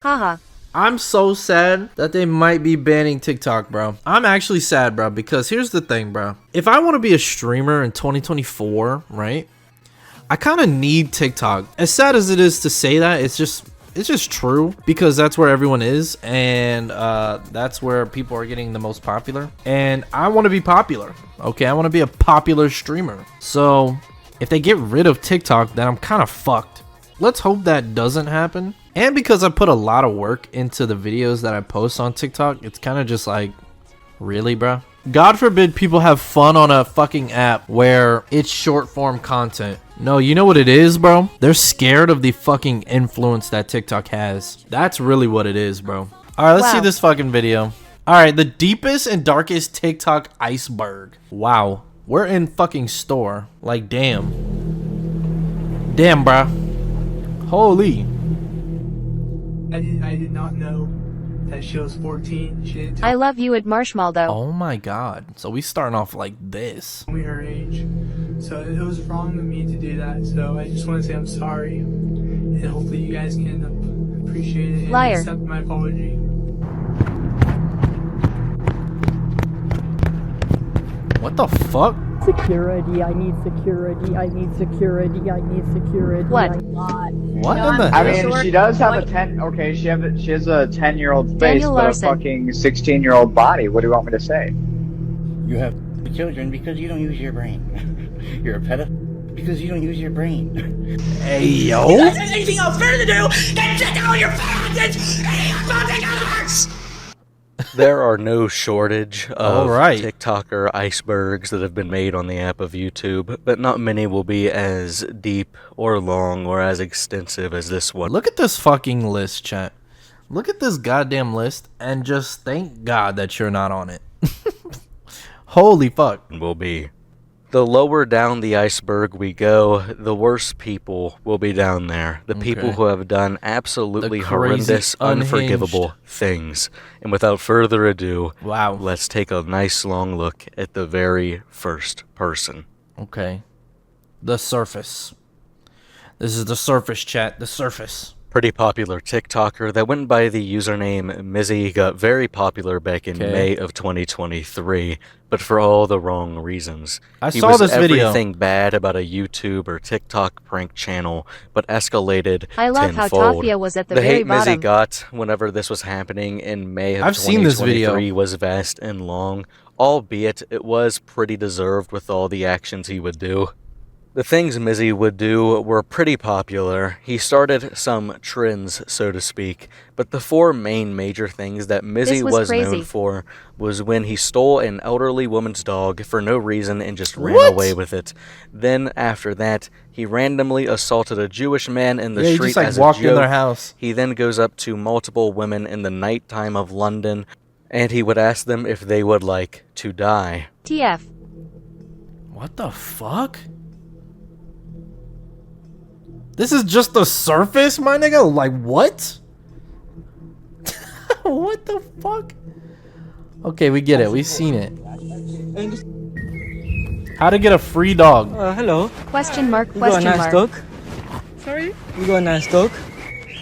Haha. I'm so sad that they might be banning TikTok, bro. I'm actually sad, bro, because here's the thing, bro. If I want to be a streamer in 2024, right, I kind of need TikTok. As sad as it is to say that, it's just true, because that's where everyone is, and that's where people are getting the most popular, and I want to be popular. Okay, I want to be a popular streamer. So if they get rid of TikTok, then I'm kind of fucked. Let's hope that doesn't happen. And because I put a lot of work into the videos that I post on TikTok, it's kind of just like, really, bro? God forbid people have fun on a fucking app where it's short form content. No, you know what it is, bro? They're scared of the fucking influence that TikTok has. That's really what it is, bro. All right, let's see this fucking video. All right, the deepest and darkest TikTok iceberg. Wow, we're in fucking store. Like, damn. Damn, bro. Holy. I did not know that she was 14. She didn't I love you at Marshmallow. Oh my god. So we starting off like this. tell me her age. So it was wrong of me to do that. So I just want to say I'm sorry. And hopefully you guys can appreciate it and Liar. accept my apology. What the fuck? Security, I need security, I need security, I need security. What? What in the I hell? mean, she does have a 10. Okay, she has a 10-year-old face, Daniel but Larson. a fucking 16-year-old body. What do you want me to say? You have children because you don't use your brain. You're a pedophile because you don't use your brain. Hey, yo. You guys have anything else better to do than check out your fans and fucking others! There are no shortage of Alright. TikToker icebergs that have been made on the app of YouTube, but not many will be as deep or long or as extensive as this one. Look at this fucking list, chat. Look at this goddamn list and just thank God that you're not on it. Holy fuck. Will be. The lower down the iceberg we go, the worse people will be down there. The people Okay. who have done absolutely The crazy, horrendous, unforgivable unhinged. things. And without further ado, Wow. let's take a nice long look at the very first person. Okay. The surface. This is the surface, chat. The surface. Pretty popular TikToker that went by the username Mizzy, got very popular back in Okay. May of 2023, but for all the wrong reasons. I He saw was this video. everything bad about a YouTube or TikTok prank channel, but escalated I love how tenfold. Tafia was at the The very hate Mizzy bottom. got whenever this was happening in May of I've seen this 2023 video. was vast and long, albeit it was pretty deserved with all the actions he would do. The things Mizzy would do were pretty popular. He started some trends, so to speak, but the four main major things that Mizzy This was was crazy. known for was when he stole an elderly woman's dog for no reason and just ran What? away with it. Then, after that, he randomly assaulted a Jewish man in the Yeah, he street just like as walked a joke. in their house. He then goes up to multiple women in the nighttime of London, and he would ask them if they would like to die. TF. What the fuck? This is just the surface, my nigga? Like, what? What the fuck? Okay, we get it. We've seen it. How to get a free dog. Hello. Question mark, You got a question nice mark. dog? Sorry? You got a nice dog?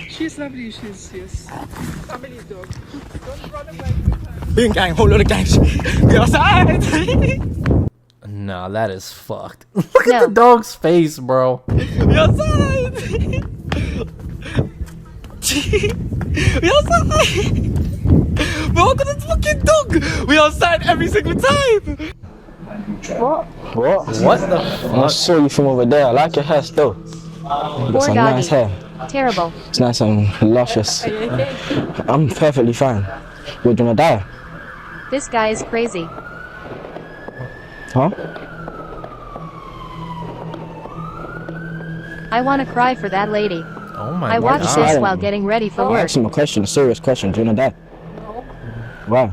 She's lovely. She's family dog. Don't run away. Doing gang, whole lot of gangs. Go outside! Nah, that is fucked. Look at No. the dog's face, bro. We outside! We outside! We're all gonna fucking dog! We outside every single time! What? What the I fuck? saw you from over there. I like your hair still. You got Poor some doggy. nice hair. Terrible. It's nice and luscious. I'm perfectly fine. You're gonna die. This guy is crazy. Huh? I want to cry for that lady. Oh my I watched god. this while getting ready for I work. asked him a question, a serious question. Do you wanna die? Why?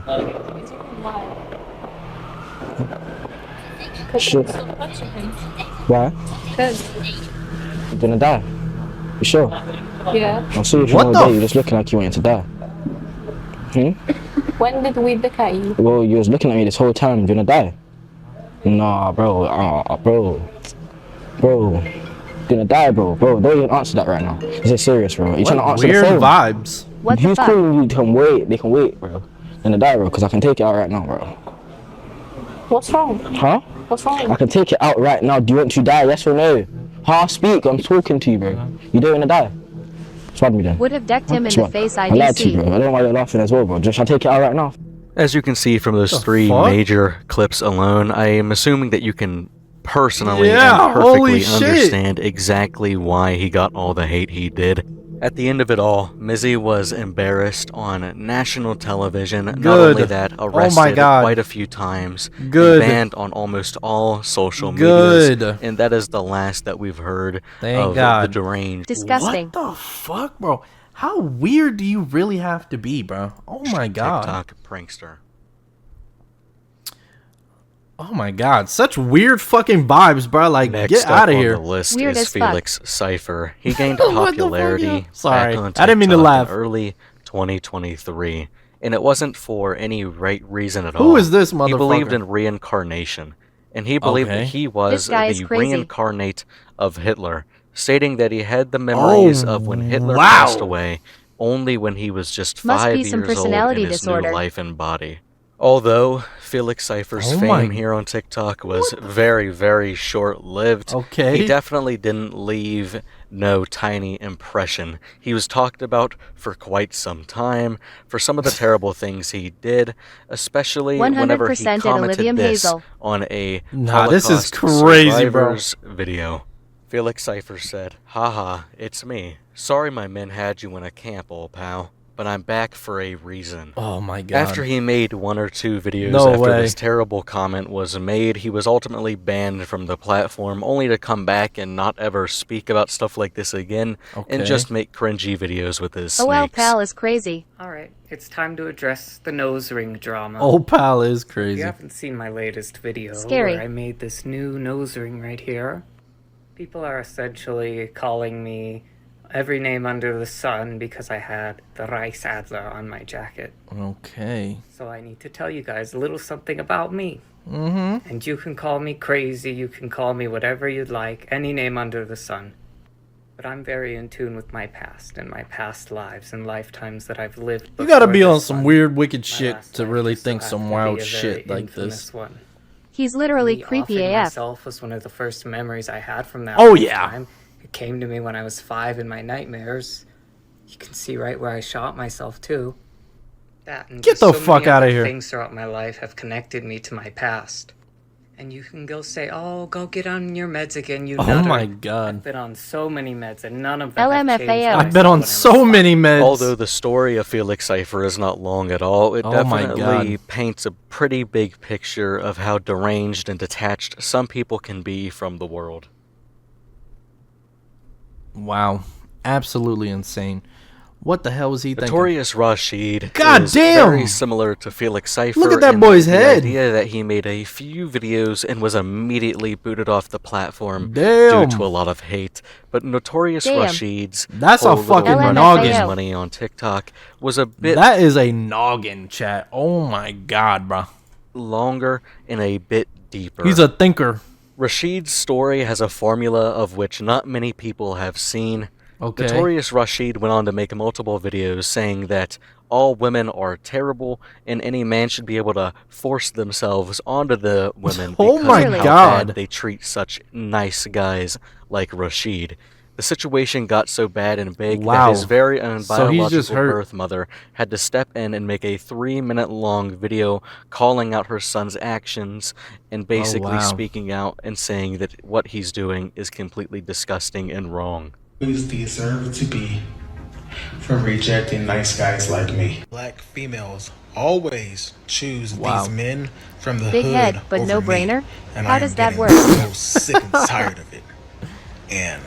Shit. Why? You're gonna die. You sure? Yeah. I'm serious from What all the day. You're just looking like you wanted to die. When did we look at you? Well, you was looking at me this whole time. You're gonna die. Nah, bro. Bro. You're gonna die, bro. Bro, don't even answer that right now. This is serious, bro. You're trying to What answer weird the phone. vibes. What the Who's fuck? calling you can wait? They can wait, bro. In the die, bro, because I can take it out right now, bro. What's wrong? Huh? What's wrong? I can take it out right now. Do you want to die? Yes or no? Huh? Speak. I'm talking to you, bro. You don't want to die? Swat me then. Would have decked him in the Swat. face, I lied to you, IDC. bro. I don't know why you're laughing as well, bro. Just I take it out right now. As you can see from those The three fuck? major clips alone, I am assuming that you can personally Yeah, and holy perfectly shit. understand exactly why he got all the hate he did. At the end of it all, Mizzy was embarrassed on national television. Not Good. only that, Oh arrested my God. quite a few times. Good. And banned on almost all social Good. medias. And that is the last that we've heard Thank of God. the deranged. Disgusting. What the fuck, bro? How weird do you really have to be, bro? Oh my God. TikTok prankster. Oh my God. Such weird fucking vibes, bro. Like, Next get up out of on here. the list Weird is as fuck. Felix Cipher. He gained What the fuck, popularity yeah? Sorry. back on I didn't mean to TikTok laugh. in early 2023, and it wasn't for any right reason at all. Who is this He believed motherfucker? in reincarnation, and he believed Okay. that he was This guy is the crazy. reincarnate of Hitler, stating that he had the memories of when Hitler wow. passed away only when he was just Must 5 be some years old personality in his disorder. new life and body. Although Felix Cipher's Oh my- fame here on TikTok was very, very short-lived, Okay. he definitely didn't leave no tiny impression. He was talked about for quite some time for some of the terrible things he did, especially whenever he 100% at commented Olivia this Hazel. on a Nah, this is Holocaust crazy, bro. survivors video. Felix Cipher said, "Haha, it's me. Sorry my men had you in a camp, old pal, but I'm back for a reason." Oh my God. After he made one or two videos No after way. this terrible comment was made, he was ultimately banned from the platform, only to come back and not ever speak about stuff like this again, Okay. and just make cringy videos with his OL snakes. pal is crazy. Alright, it's time to address the nose ring drama. Old pal is If crazy. you haven't seen my latest video Scary. where I made this new nose ring right here, people are essentially calling me every name under the sun because I had the rice adler on my jacket. Okay. So I need to tell you guys a little something about me. Mm-hmm. And you can call me crazy, you can call me whatever you'd like, any name under the sun. But I'm very in tune with my past and my past lives and lifetimes that I've lived. You gotta before be on this some one. weird, wicked My shit last to life really just so think some happened to wild be a shit very like this. infamous one. He's literally Me creepy offing AF. myself was one of the first memories I had from that. Oh, yeah. lifetime. It came to me when I was 5 in my nightmares. You can see right where I shot myself too. That and Get just the so fuck many outta other here. Things throughout my life have connected me to my past. And you can go say, "Oh, go get on your meds again, you Oh nutter." my God. I've been on so many meds and none of them have LMFAO. changed who I I've been saw on when I was so 5. many meds. Although the story of Felix Cipher is not long at all, it Oh my definitely God. paints a pretty big picture of how deranged and detached some people can be from the world. Wow. Absolutely insane. What the hell was he thinking? Theorious Rasheed God is damn! very similar to Felix Cipher. Look at that in boy's the head. idea that he made a few videos and was immediately booted off the platform Damn. due to a lot of hate. But Notorious Damn. Rasheed's That's a whole little fucking run noggin. of money on TikTok was a bit That is a noggin, chat. Oh my God, bro. longer and a bit deeper. He's a thinker. Rasheed's story has a formula of which not many people have seen. Okay. Notorious Rasheed went on to make multiple videos saying that all women are terrible and any man should be able to force themselves onto the women Oh because my of how God. bad they treat such nice guys like Rasheed. The situation got so bad and big Wow. that his very own So he's just biological hurt. birth mother had to step in and make a 3-minute long video calling out her son's actions and basically wow. speaking out and saying that what he's doing is completely disgusting and wrong. Deserve to be for rejecting nice guys like me. Black females always choose Wow. these men from the Big hood head, but over no me, brainer? and How I am does that getting work? so sick and tired of it. And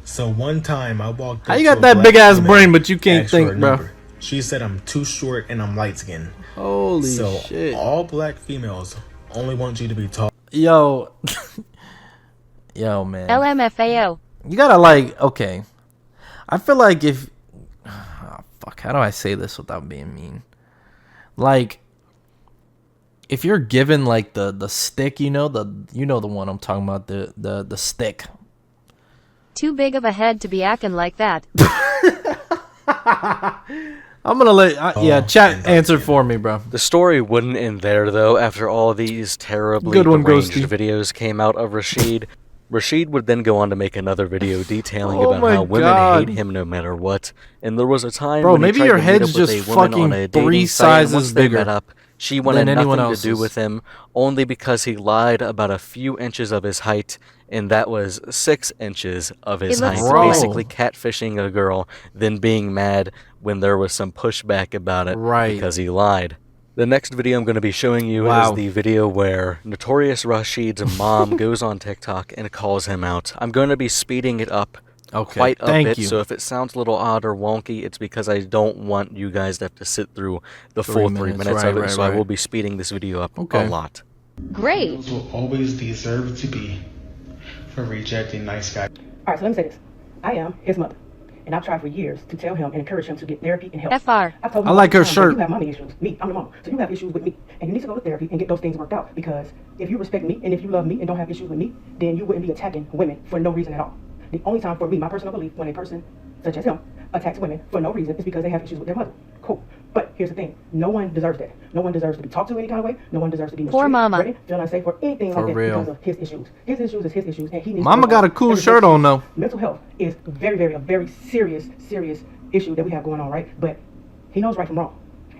so one time I walked How up you to got a that black big ass female, brain, but you can't asked for think, her bro? number. She said I'm too short and I'm light skinned. Holy So shit. all black females only want you to be tall. Yo. Yo, man. LMFAO. You gotta like, okay. I feel like if, fuck, how do I say this without being mean? Like, if you're given like the stick, you know the one I'm talking about, the stick. Too big of a head to be acting like that. I'm gonna let yeah, chat answer for me, bro. The story wouldn't end there, though. After all these terribly Good one, deranged Ghosty. videos came out of Rasheed, Rasheed would then go on to make another video detailing Oh about my how women God. hate him no matter what. And there was a time Bro, when maybe he tried your to meet head's up with just a woman on fucking a dating 3 site, and once sizes they bigger met up, she wanted than anyone nothing to do else's. with him, only because he lied about a few inches of his height, and that was 6 inches of his It looks height. swollen. Basically catfishing a girl, then being mad when there was some pushback about it Right. because he lied. The next video I'm going to be showing you Wow. is the video where Notorious Rasheed's mom goes on TikTok and calls him out. I'm going to be speeding it up quite a thank bit, you. so if it sounds a little odd or wonky, it's because I don't want you guys to have to sit through the 3 full 3 minutes, minutes right, of it, right, so I right. will be speeding this video up Okay. a lot. Great. Those will always deserve to be for rejecting nice guys. All right, so let me say this. I am his mother, and I've tried for years to tell him and encourage him to get therapy and help. FR. I've told him I like her all the time that shirt. You have mommy issues. Me, I'm the mom. So you have issues with me, and you need to go to therapy and get those things worked out. Because if you respect me and if you love me and don't have issues with me, then you wouldn't be attacking women for no reason at all. The only time for me, my personal belief, when a person such as him attacks women for no reason is because they have issues with their mother. Cool. But here's the thing. No one deserves that. No one deserves to be talked to any kind of way. No one deserves to be Poor mistreated, mama. threatened, feel unsafe, or anything For like that real. because of his issues. His issues is his issues, and he needs Mama to got a cool every shirt day. on, though. Mental health is a very serious issue that we have going on, right? But he knows right from wrong.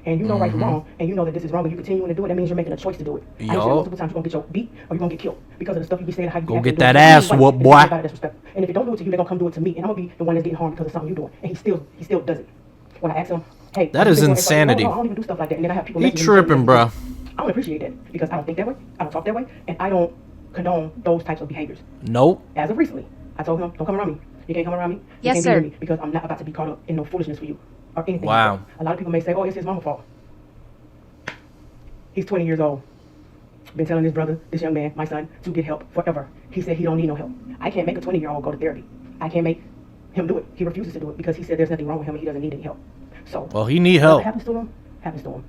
And you know right from wrong, and you know that this is wrong, but you continue to do it, that means you're making a choice to do it. I said Yup. multiple times you're gonna get your beat or you're gonna get killed because of the stuff you be saying, how you Go be acting, get that doing ass things whooped, and boy. everybody that's disrespectful. And if they don't do it to you, they're gonna come do it to me, and I'm gonna be the one that's getting harmed because of something you're doing. And he still does it. When I ask him, hey, That you is think you're insanity. no, I don't even do stuff like that. And then I have people He messaging me tripping, saying, bro. I don't appreciate that because I don't think that way, I don't talk that way, and I don't condone those types of behaviors. Nope. As of recently, I told him, don't come around me. You can't come around me. You Yes, can't sir. be near me because I'm not about to be caught up in no foolishness for you or anything. Wow. Like that. A lot of people may say, oh, it's his mama's fault. He's 20 years old. Been telling his brother, this young man, my son, to get help forever. He said he don't need no help. I can't make a 20-year-old go to therapy. I can't make him do it. He refuses to do it because he said there's nothing wrong with him and he doesn't need any help. So, Well, he need whatever help. happens to him, happens to him.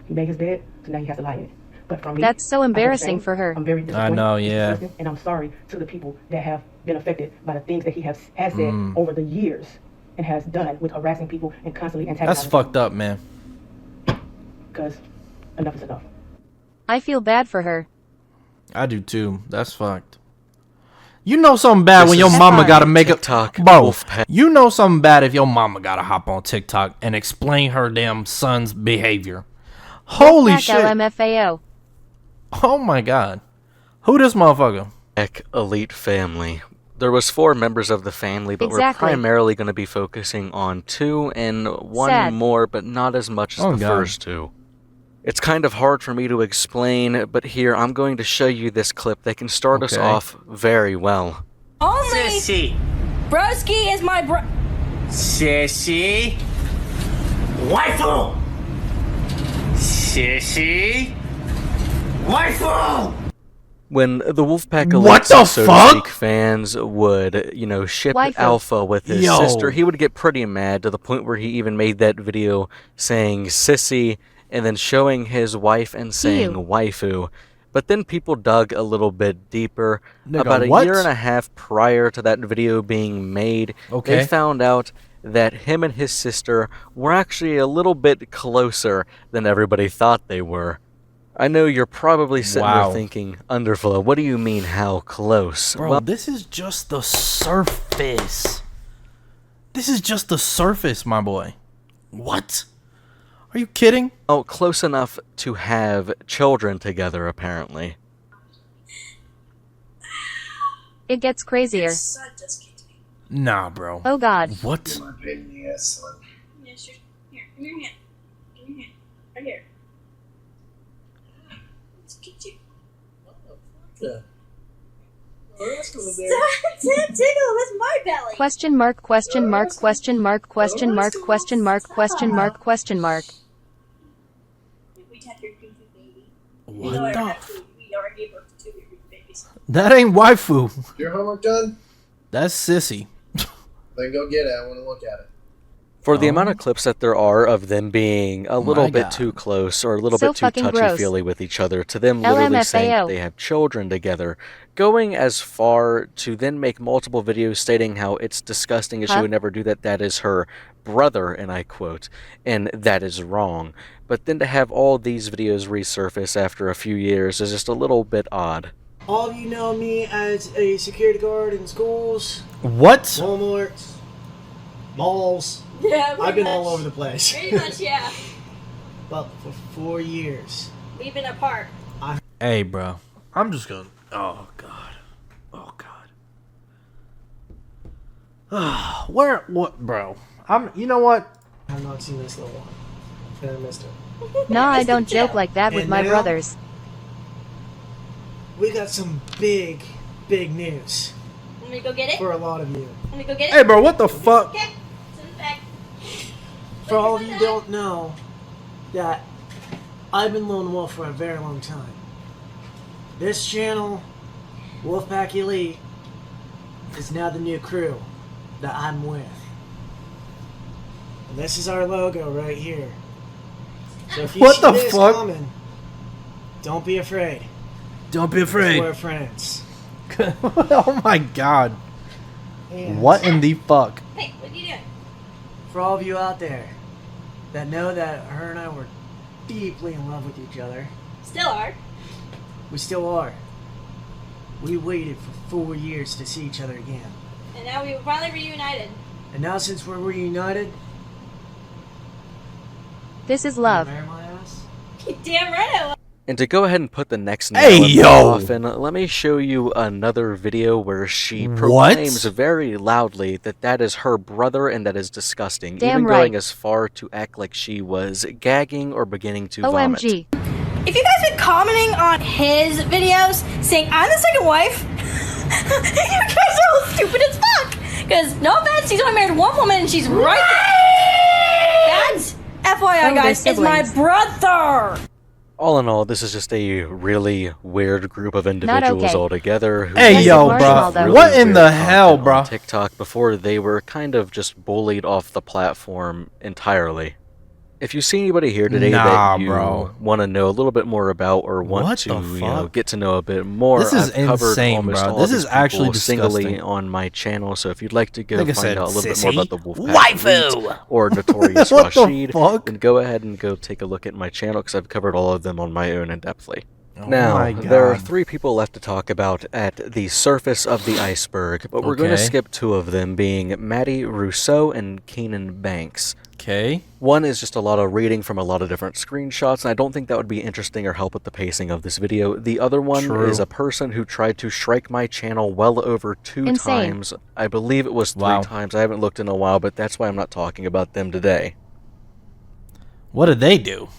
He made his bed, so now he has to lie in it. But from me, That's so I feel embarrassing ashamed. for her. I'm very disappointed. know, It's yeah. disgusting, and I'm sorry to the people that have been affected by the things that he has said Mm. over the years and has done with harassing people and constantly That's antagonizing fucked up, man. because enough is enough. I feel bad for her. I do too. That's fucked. You know something bad This when your is mama gotta make a TikTok bro. Wolfpack. You know something bad if your mama gotta hop on TikTok and explain her damn son's behavior. Holy Back shit! LMFAO. Oh my god, who this motherfucker? Elite family. There was 4 members of the family, but Exactly. we're primarily going to be focusing on 2 and 1 Sad. more, but not as much as Oh, the God. first 2. It's kind of hard for me to explain, but here I'm going to show you this clip that can start us Okay. off very well. Only Sissy. Broski is my bro. Sissy. Waifu. Sissy. Waifu. When the Wolfpack What elites, the so to fuck? speak, fans would, ship Waifu. Alpha with his Yo. sister, he would get pretty mad to the point where he even made that video saying sissy and then showing his wife and saying Ew. waifu. But then people dug a little bit deeper. Nigga, About a what? year and a half prior to that video being made, Okay. they found out that him and his sister were actually a little bit closer than everybody thought they were. I know you're probably sitting Wow. there thinking, Underflow, what do you mean how close? Bro, Well, this is just the surface. This is just the surface, my boy. What? Are you kidding? close enough to have children together, apparently. It gets crazier. Nah, bro. Oh god. What? Yeah, sure. Here, give me your hand. Give me your hand. Right here. Let's get you. Tickle, that's my belly. Question mark, question mark, question mark, question mark, question mark, question mark, question mark. We had your goofy baby. What We the? already gave birth to 2 goofy babies. That ain't waifu. Your homework done? That's sissy. Then go get it. I want to look at it. For the amount of clips that there are of them being a little bit God. too close or a little So bit too fucking gross. touchy-feely with each other, to them literally saying LMFAO. they have children together, going as far to then make multiple videos stating how it's disgusting and she Huh? would never do that, that is her brother, and I quote, and that is wrong. But then to have all these videos resurface after a few years is just a little bit odd. All of you know me as a security guard in schools, What? Walmarts, malls. Yeah, I've been all over the place. Pretty much, yeah. But for 4 years. We've been apart. Hey, bro. I'm just gonna. Oh God. Oh God. Where? What, bro? You know what? I've not seen this little one. And I missed her. No, I don't joke like that with And my now- brothers. We got some big news. Want me to go get it? For a lot of you. Want me to go get it? Hey, bro. What the fuck? Okay. Send it back. For all of you don't know that I've been Lone Wolf for a very long time. This channel, Wolfpack Elite, is now the new crew that I'm with. And this is our logo right here. So if you What see the this fuck? coming, don't be afraid. Don't be afraid. We're friends. Oh my God. And What in the fuck? Hey, what are you doing? for all of you out there that know that her and I were deeply in love with each other, Still are. we still are. We waited for 4 years to see each other again. And now we were finally reunited. And now since we're reunited, This is love. marry my ass? Damn right I will. And to go ahead and put the next nail Hey, in the yo! coffin, let me show you another video where she proclaims very loudly that that is her brother and that is disgusting, Damn even right. going as far to act like she was gagging or beginning to vomit. OMG. If you guys been commenting on his videos saying I'm the second wife, you guys are all stupid as fuck. Because no offense, he's only married one woman and she's right there. That's FYI, Oh, guys, they're is my siblings. brother. All in all, this is just a really weird group of individuals okay. altogether who Hey, made yo, a bro. bunch of really What in weird the hell, content bro? on TikTok before they were kind of just bullied off the platform entirely. If you see anybody here today Nah, that you bro. want to know a little bit more about or want What to the you know, fuck? get to know a bit more, This is I've covered insane, almost bro. all This these is actually people singly disgusting. on my channel. So if you'd like to go Like I find said, out a little bit more sissy. about the Wolfpack Waifu! Elite or Notorious What the Rasheed, fuck? then go ahead and go take a look at my channel because I've covered all of them on my own in-depthly. Oh Now, my there are God. 3 people left to talk about at the surface of the iceberg, but we're going to Okay. skip 2 of them, being Maddie Rousseau and Keenan Banks. Okay. One is just a lot of reading from a lot of different screenshots, and I don't think that would be interesting or help with the pacing of this video. The other one True. is a person who tried to strike my channel well over 2 Insane. times. I believe it was 3 Wow. times. I haven't looked in a while, but that's why I'm not talking about them today. What did they do?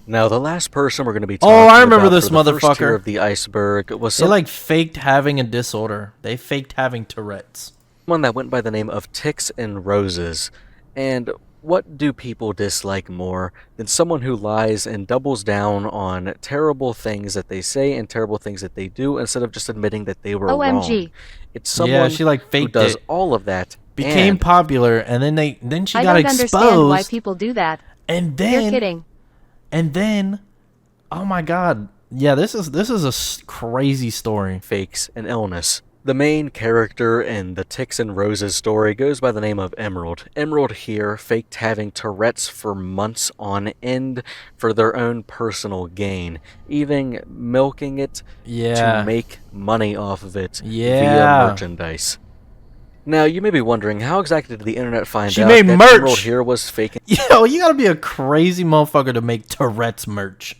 Now, the last person we're going to be Oh, talking I remember about this for the first tier motherfucker. of the iceberg was They like faked having a disorder. They faked having Tourette's. someone that went by the name of Ticks and Roses. And what do people dislike more than someone who lies and doubles down on terrible things that they say and terrible things that they do instead of just admitting that they were OMG. wrong? It's someone Yeah, she like who faked does it. all of that. Became and popular, and then she I got don't understand why exposed. people do that. And You're then kidding. And then, oh my God, yeah, this is a crazy story. fakes an illness. The main character in the Ticks and Roses story goes by the name of Emerald. Emerald here faked having Tourette's for months on end for their own personal gain, even milking it Yeah. to make money off of it Yeah. via merchandise. Now, you may be wondering, how exactly did the internet find She out made that merch. Emerald here was faking Yo, you gotta be a crazy motherfucker to make Tourette's merch.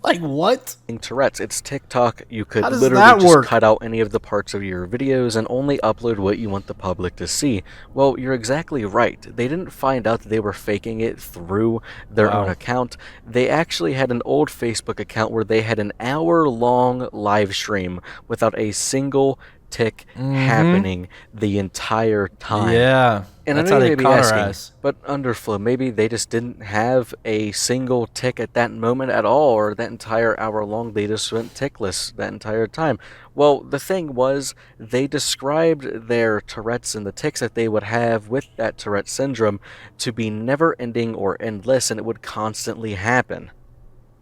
Like what? Tourette's? It's TikTok. You could How does literally that just work? cut out any of the parts of your videos and only upload what you want the public to see. Well, you're exactly right. They didn't find out that they were faking it through their Wow. own account. They actually had an old Facebook account where they had an hour-long live stream without a single tick happening the entire time. Yeah. And That's I know how you they may be caught her asking, ass. but Underflow, maybe they just didn't have a single tick at that moment at all, or that entire hour long they just went tickless that entire time. Well, the thing was, they described their Tourette's and the tics that they would have with that Tourette syndrome to be never-ending or endless, and it would constantly happen.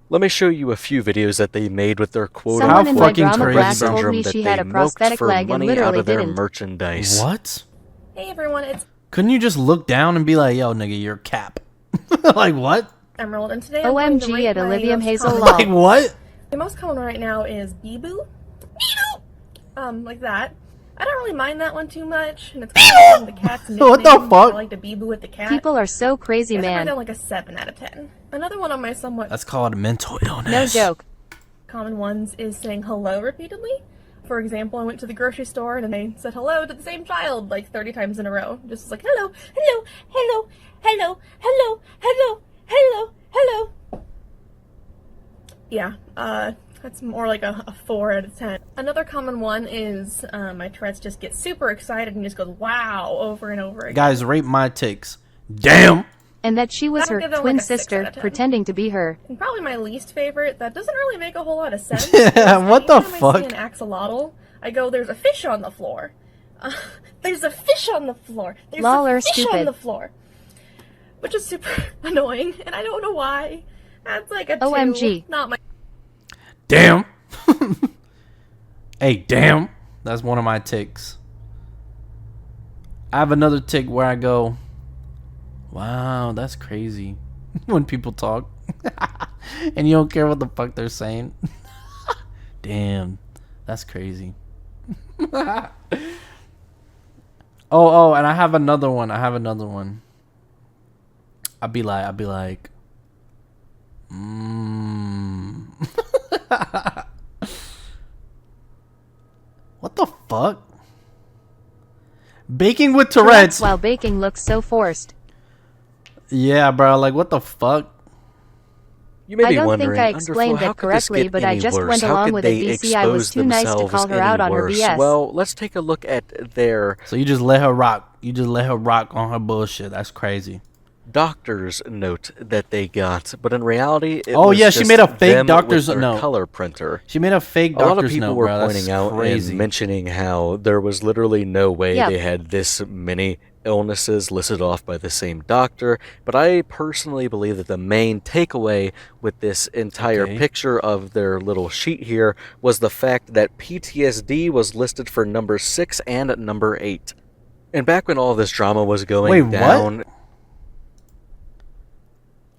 Let me show you a few videos that they made with their quote Someone in my fucking drama crazy. class told syndrome me that she they had a milked prosthetic for leg and money out literally of their didn't. merchandise. What? Hey everyone, it's Couldn't you just look down and be like, yo, nigga, you're cap? Like, what? Emerald, and today I'm going to OMG rate at my Olivia most Hazel common- Law. Like, what? The most common right now is Bee-Boo. Bee-Boo! Like that. I don't really mind that one too much, and it's kind of the cat's nickname. What the fuck? I like to Bee-Boo with the cat. People are so crazy, I man. down like a 7 out of 10. Another one of my somewhat That's called mental illness. No joke. common ones is saying hello repeatedly. For example, I went to the grocery store and they said hello to the same child like 30 times in a row. Just like hello, hello, hello, hello, hello, hello, hello, hello. Yeah, that's more like a 4 out of 10. Another common one is my Tourette's just get super excited and just goes wow over and over again. Guys, rate my takes. Damn. And that she was That'll her give them twin like a 6 sister out of 10. pretending to be her. And probably my least favorite, that doesn't really make a whole lot of sense. Yeah, what the Anytime I fuck? see an axolotl, I go, there's a fish on the floor. There's a fish on the floor. There's Lol or a fish stupid. on the floor. Which is super annoying, and I don't know why. That's like a 2. OMG. Not my... Damn. Hey, damn. That's one of my ticks. I have another tick where I go, wow, that's crazy. When people talk. And you don't care what the fuck they're saying. Damn. That's crazy. Oh, and I have another one. I'll be like, what the fuck? Baking with Tourette's. While baking looks so forced. Yeah, bro. Like, what the fuck? You may I be don't wondering, think I explained Underflow, how that could this correctly, get but I any just worse? went How along could with they it. BC, I was expose too nice to themselves call her any out on her worse? BS. Well, let's take a look at their So you just let her rock. You just let her rock on her bullshit. That's crazy. doctor's note that they got, but in reality, it Oh, was yeah, she just made a fake them doctor's with their note. color printer. She made a fake A lot of doctor's people note, were bro. That's pointing out crazy. and mentioning how there was literally no way Yep. they had this many illnesses listed off by the same doctor, but I personally believe that the main takeaway with this entire Okay. picture of their little sheet here was the fact that PTSD was listed for number 6 and number 8. And back when all this drama was going Wait, what? down,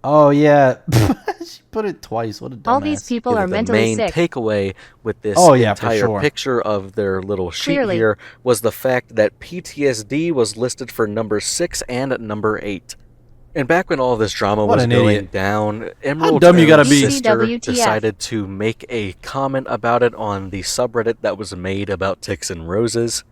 Oh, yeah. She put it twice. What a dumbass. All these people are the mentally main sick. takeaway with this Oh, yeah, for entire sure. picture of their little sheet Clearly. here was the fact that PTSD was listed for number 6 and number 8. And back when all this drama What was an going idiot. down, Emerald's dumb you gotta own be. sister WTF. decided to make a comment about it on the subreddit that was made about ticks and roses.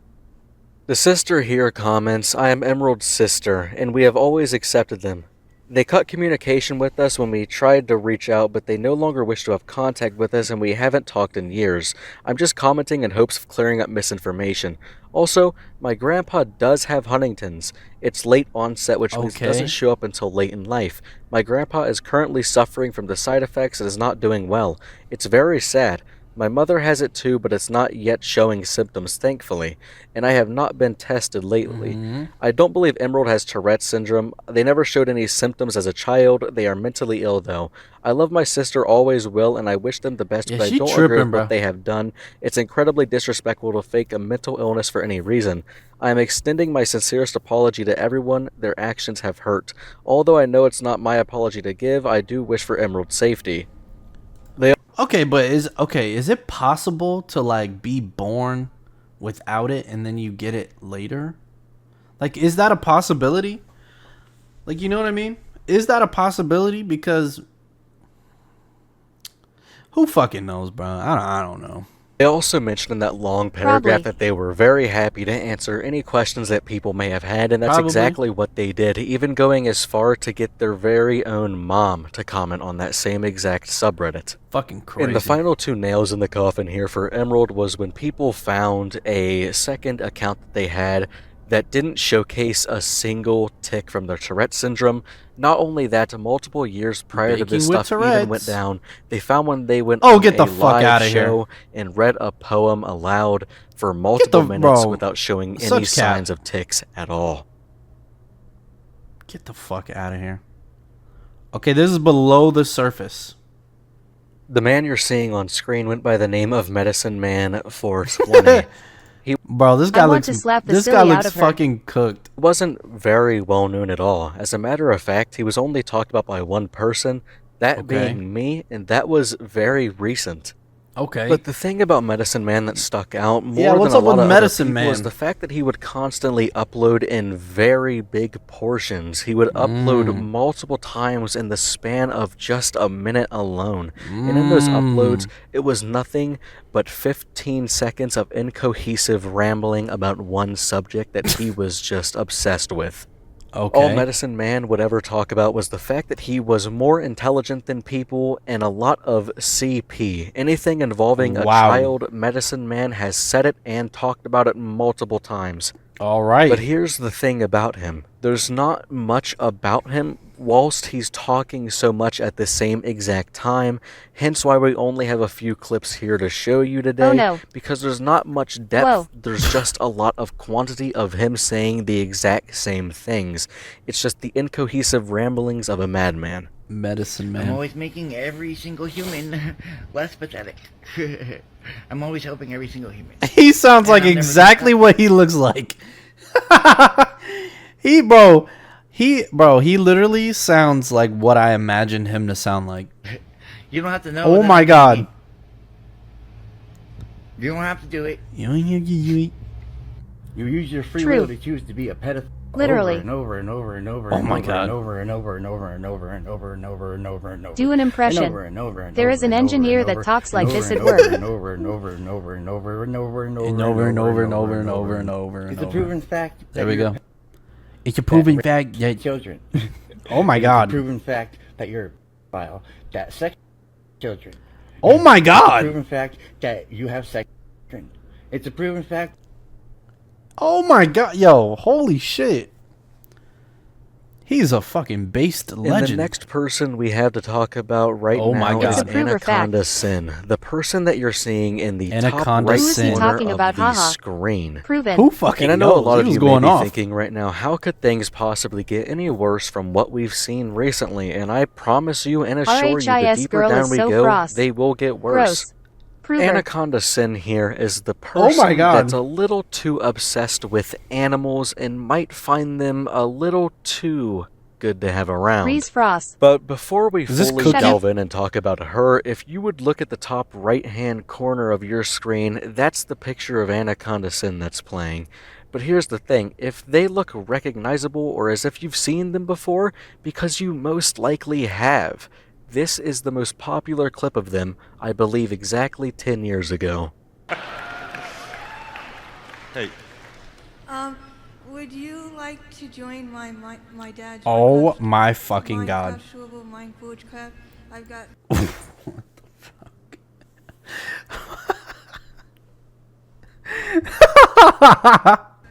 The sister here comments, "I am Emerald's sister, and we have always accepted them. They cut communication with us when we tried to reach out, but they no longer wish to have contact with us, and we haven't talked in years. I'm just commenting in hopes of clearing up misinformation. Also, my grandpa does have Huntington's. It's late onset, which means it Okay. doesn't show up until late in life. My grandpa is currently suffering from the side effects and is not doing well. It's very sad. My mother has it too, but it's not yet showing symptoms, thankfully, and I have not been tested lately. I don't believe Emerald has Tourette's syndrome. They never showed any symptoms as a child. They are mentally ill, though. I love my sister, always will, and I wish them the best, Yeah, but I she don't agree tripping, with bro. what they have done. It's incredibly disrespectful to fake a mental illness for any reason. I am extending my sincerest apology to everyone their actions have hurt. Although I know it's not my apology to give, I do wish for Emerald's safety." Okay, but is it possible to like be born without it and then you get it later? Like, is that a possibility? Like, you know what I mean? Is that a possibility? Because who fucking knows, bro? I don't know. They also mentioned in that long paragraph Probably. that they were very happy to answer any questions that people may have had, and that's Probably. exactly what they did, even going as far to get their very own mom to comment on that same exact subreddit. Fucking crazy. And the final two nails in the coffin here for Emerald was when people found a second account that they had that didn't showcase a single tick from their Tourette syndrome. Not only that, multiple years prior to this Baking with stuff even Tourette's. went down, they found when they went Oh, on get the a fuck live outta here. show and read a poem aloud for multiple minutes without showing any Such cap. signs of tics at all. Get the fuck out of here. Okay, this is below the surface. The man you're seeing on screen went by the name of Medicine Man 420. Bro, this guy I want looks to slap the this silly guy out looks of her. fucking cooked. Wasn't very well known at all. As a matter of fact, he was only talked about by one person, that Okay. being me, and that was very recent. Okay. But the thing about Medicine Man that stuck out more Yeah, what's than a up lot with of Medicine other people Man? was the fact that he would constantly upload in very big portions. He would upload multiple times in the span of just a minute alone. And in those uploads, it was nothing but 15 seconds of incohesive rambling about one subject that he was just obsessed with. Okay. All Medicine Man would ever talk about was the fact that he was more intelligent than people and a lot of CP. Anything involving a Wow. child, Medicine Man has said it and talked about it multiple times. All right. But here's the thing about him. There's not much about him whilst he's talking so much at the same exact time, hence why we only have a few clips here to show you today, Oh, no. because there's not much depth, Whoa. there's just a lot of quantity of him saying the exact same things. It's just the incohesive ramblings of a madman. Medicine I'm Man. always making every single human less pathetic. I'm always helping every single human. He sounds And like I'll never exactly what he looks like. He literally sounds like what I imagined him to sound like. You don't have to know. Oh that my I'm god. thinking. You don't have to do it. You You use your free True. will to choose to be a pedophile. Literally. Over and over and over and over Oh and my over God. and over and over and over and over and over and over and over and over. Do an impression. And over and over and There over is an and over engineer and that over talks and like over this and at over work. and over and over and over and over and over and over And over and over and over and over and over and It's a over. proven fact. There that we you're go. It's a proven that fact that children. Oh my It's god. a proven fact that you're pedophile. That sex children. Oh my It's a god. proven fact that you have sex children. It's a proven fact. Oh my god. Yo, holy shit. He's a fucking based And legend. the next person we have to talk about right Oh my now God. is It's a prover Anaconda Sin, the person that you're seeing in the top Anaconda right Who is he Sin. corner talking of about? the Haha. screen. Proven. Who fucking And I know knows? a lot He of was you may going be off. thinking right now, how could things possibly get any worse from what we've seen recently? And I promise you and assure you, the RHIS deeper girl down is we so go, frost. they will get worse. Gross. Prover. Anaconda Sin here is the Oh person my God. that's a little too obsessed with animals and might find them a little too good to have around. Freeze Frost. But before we Is this fully Cookie? delve in and talk about her, if you would look at the top right-hand corner of your screen, that's the picture of Anaconda Sin that's playing. But here's the thing, if they look recognizable or as if you've seen them before, because you most likely have. This is the most popular clip of them, I believe exactly 10 years ago. Hey. Would you like to join my dad's Oh my fucking god. Mind Forge Craft? I've got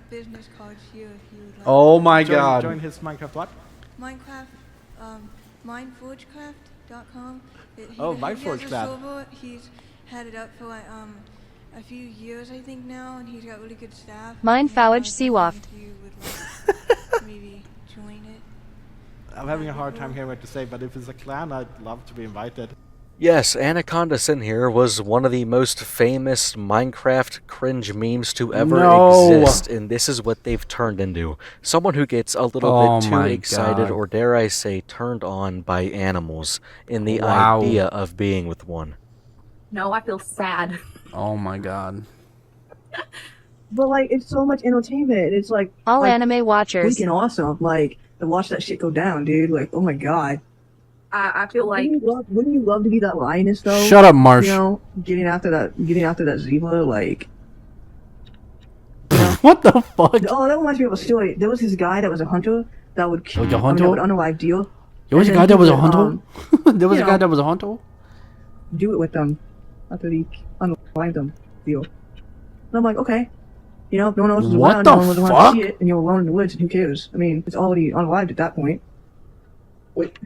business cards here if you would like. Oh my to. god. Join his Minecraft what? Minecraft, mindforgecraft.com. Oh, He has a Mindforgecraft. server. He's had it up for like a few years I think now, and he's got really good staff. Mind And Fowage if Seawaft. you would like maybe join it. I'm having a hard time hearing what to say, but if it's a clan, I'd love to be invited. Yes, Anaconda Sin here was one of the most famous Minecraft cringe memes to ever No. exist, and this is what they've turned into. Someone who gets a little Oh bit too my excited, God. or dare I say, turned on by animals, in the Wow. idea of being with one. No, I feel sad. Oh my god. But like, it's so much entertainment. It's like All like, anime watchers. freaking awesome. Like to watch that shit go down, dude. Like, oh my god. I feel like Wouldn't you love to be that lioness though? Shut up, Marsh. You know, getting after that zebra, like. What the fuck? Oh, that reminds me of a story. There was this guy that was a hunter that would kill. Was a hunter? That would unalive deer. There was a And guy then that he was a would, hunter? There was a you guy know, that was a hunter? do it with them after he unalive them deal. And I'm like, okay. You know, if no one else is What around, the no one was around to fuck? see it, and you're alone in the woods, and who cares? I mean, it's already unalived at that point. Wait.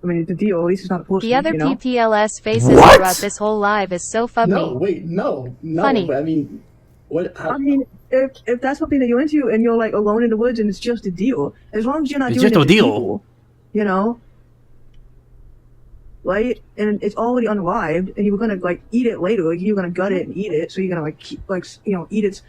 I mean, it's a deal. At least it's not a pussy, The other you know? PPLS faces What? throughout this whole live is so funny. No, wait, no. Funny. But I mean, what? I mean, if that's something that you're into, and you're like alone in the woods, and it's just a deal, as long as you're not It's doing just it a to deal. people, you know? Right? And it's already unalived, and you were gonna like eat it later, like you're gonna gut it and eat it, so you're gonna like keep, like, you know, eat its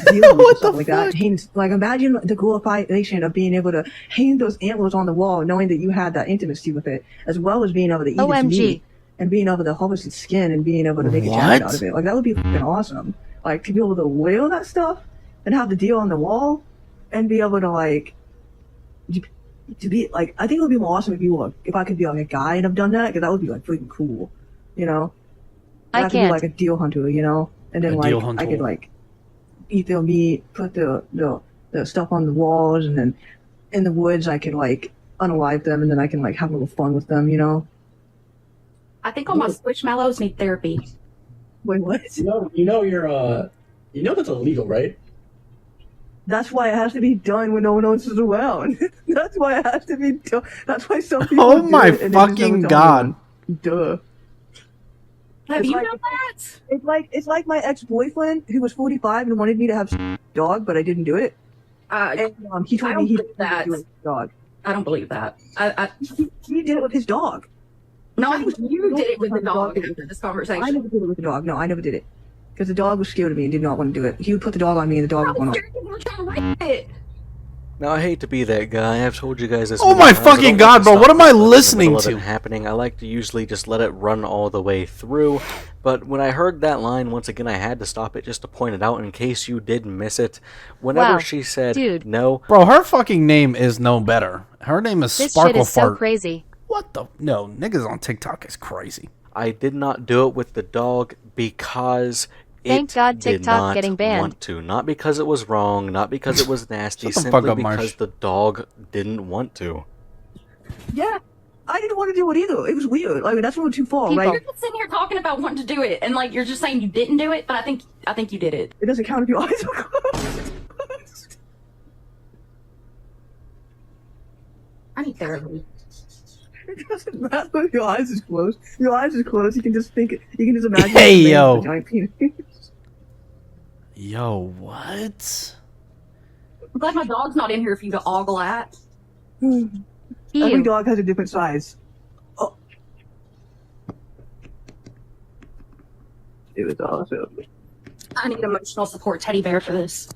deal or something like that. Like imagine the glorification of being able to hang those antlers on the wall, knowing that you had that intimacy with it, as well as being able to eat its OMG. meat and being able to harvest its skin and being able to make a jacket out of it. Like that would be fucking awesome. Like to be able to wear that stuff and have the deal on the wall and be able to like to be like, I think it would be more awesome if I could be like a guy and have done that, because that would be like freaking cool, you know? I could be can't. like a deal hunter, you know? And then A like deal hunter. I could like eat their meat, put the stuff on the walls, and then in the woods I could like unalive them, and then I can like have a little fun with them, you know? I think all my squishmallows need therapy. Wait, what? You know that's illegal, right? That's why it has to be done when no one else is around. That's why it has to be done. That's why some people Oh do my it and they just never fucking tell god. anyone. Duh. Have It's you like- known that? It's like my ex-boyfriend who was 45 and wanted me to have a dog, but I didn't do it. And he told I me don't he believe didn't that. do it with his dog. I don't believe that. He did it with his dog. No, I think you did it with the dog after this conversation. I never did it with the dog. No, I never did it. Because the dog was scared of me and did not want to do it. He would put the dog on me and the dog would want to. Now, I hate to be that guy. I've told you guys this. Oh many my times. I don't fucking like god, to bro, stop what am I myself in the listening middle of to? it happening. I like to usually just let it run all the way through. But when I heard that line, once again, I had to stop it just to point it out in case you did miss it. Whenever Wow, she said dude. no, Bro, her fucking name is no better. Her name is This Sparkle shit is so Fart. crazy. What the? No, niggas on TikTok is crazy. I did not do it with the dog because Thank it God did TikTok not getting banned. want to. Not because it was wrong, not because it was nasty, Shut the fuck simply up, Marsh. because the dog didn't want to. Yeah, I didn't want to do it either. It was weird. Like that's one too far. You're Like just sitting here talking about wanting to do it, and like you're just saying you didn't do it, but I think you did it. it doesn't count if your eyes are closed. I need therapy. It doesn't matter if your eyes is closed. Your eyes is closed. You can just think. You can just imagine. Hey, a man yo. with a giant penis. Yo, what? I'm glad my dog's not in here for you to ogle at. Every dog has a different size. Oh. It was awesome. I need emotional support teddy bear for this.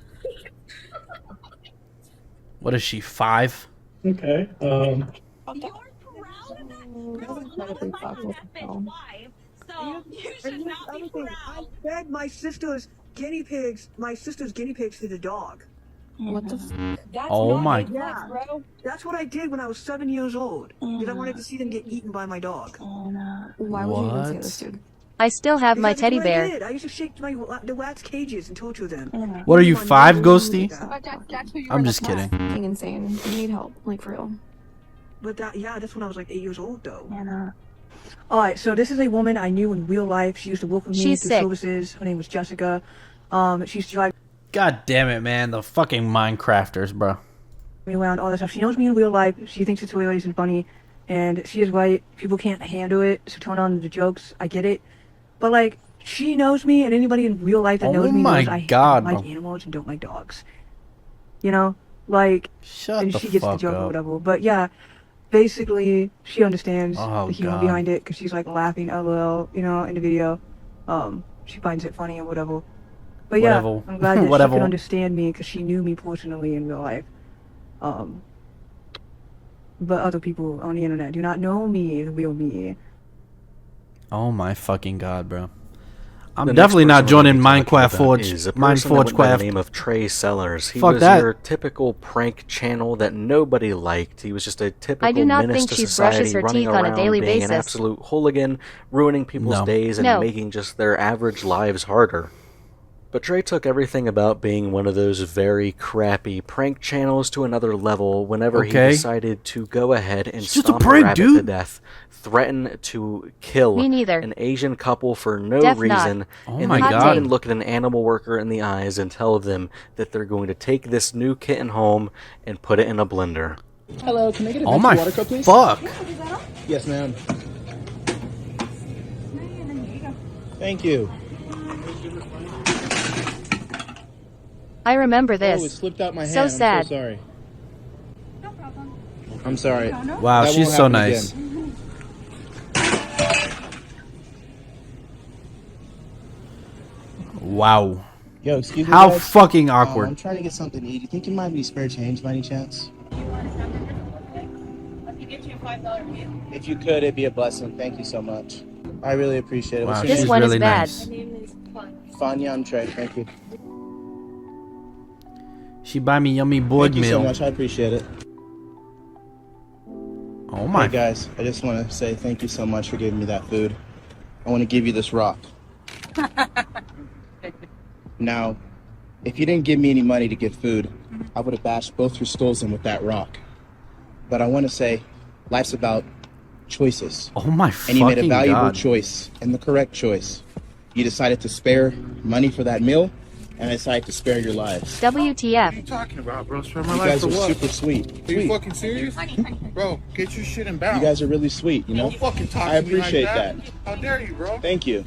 What is she, 5? Okay. I fed my sister's guinea pigs to the dog. What the f? Oh my. Yeah, that's what I did when I was 7 years old. Because I wanted to see them get eaten by my dog. Why would you even say this, dude? I still have my Because teddy that's what I bear. did. I used to shake the rats' cages and torture them. What are you, 5, Ghosty? I'm I'm just kidding. Fucking insane. You need help, like for real. But that's when I was like 8 years old, though. Alright, so this is a woman I knew in real life. She used to work with me She's through sick. services. Her name was Jessica. She used to drive God damn it, man. The fucking Minecrafters, bro. me around, all that stuff. She knows me in real life. She thinks it's hilarious and funny. And she is right. People can't handle it, so turn on the jokes. I get it. But, like, she knows me, and anybody in real life that Oh knows me my knows I God, don't like bro. animals and don't like dogs. You know? Like, Shut and the she gets the fuck joke or up. whatever. But, yeah, basically, she understands Oh, the humor God. behind it, because she's, like, laughing LOL, you know, in the video. She finds it funny or whatever. But, yeah, Whatever. I'm glad that she Whatever. could understand me, because she knew me personally in real life. But other people on the internet do not know me, the real me. Oh my fucking god, bro. I'm The next definitely not person we're joining gonna be talking Minecraft about Forge. is a person that went by the Craft. name of Trey Sellers. He Fuck was that. your typical prank channel that nobody liked. He was just a typical I do not menace think to she society, brushes her running teeth on a around daily being basis. an absolute hooligan, ruining people's No. days and No. making just their average lives harder. But Trey took everything about being one of those very crappy prank channels to another level whenever he decided to go ahead and stomp a rabbit to death, threaten to kill an Asian couple for no reason, and then even look at an animal worker in the eyes and tell them that they're going to take this new kitten home and put it in a blender. Hello, can I get a my water cup, please? fuck. Yes, ma'am. Thank you. I remember this. Oh, it slipped out my hand. So sad. I'm so sorry. No problem. I'm sorry. Wow, That she's won't so happen nice. again. Wow. Yo, excuse me, How guys. fucking awkward. I'm trying to get something to eat. Do you think you might have any spare change by any chance? If you could, it'd be a blessing. Thank you so much. I really appreciate it. Wow, What's your she's name? one really is bad. nice. My name is Fanya. I'm Trey. Thank you. She buy me yummy board Thank you meal. so much. I appreciate it. Oh my. Hey guys, I just want to say thank you so much for giving me that food. I want to give you this rock. Now, if you didn't give me any money to get food, I would have bashed both your skulls in with that rock. But I want to say, life's about choices. Oh my And you made a fucking valuable God. choice, and the correct choice. You decided to spare money for that meal, and I decided to spare your lives. WTF. Talking about, bro? Spare my You life guys for are what? super sweet. Are you Sweet. fucking serious? Bro, get your shit in You balance. guys are really sweet, you know? Don't fucking talk I to me like appreciate that. that. How dare you, bro? Thank you.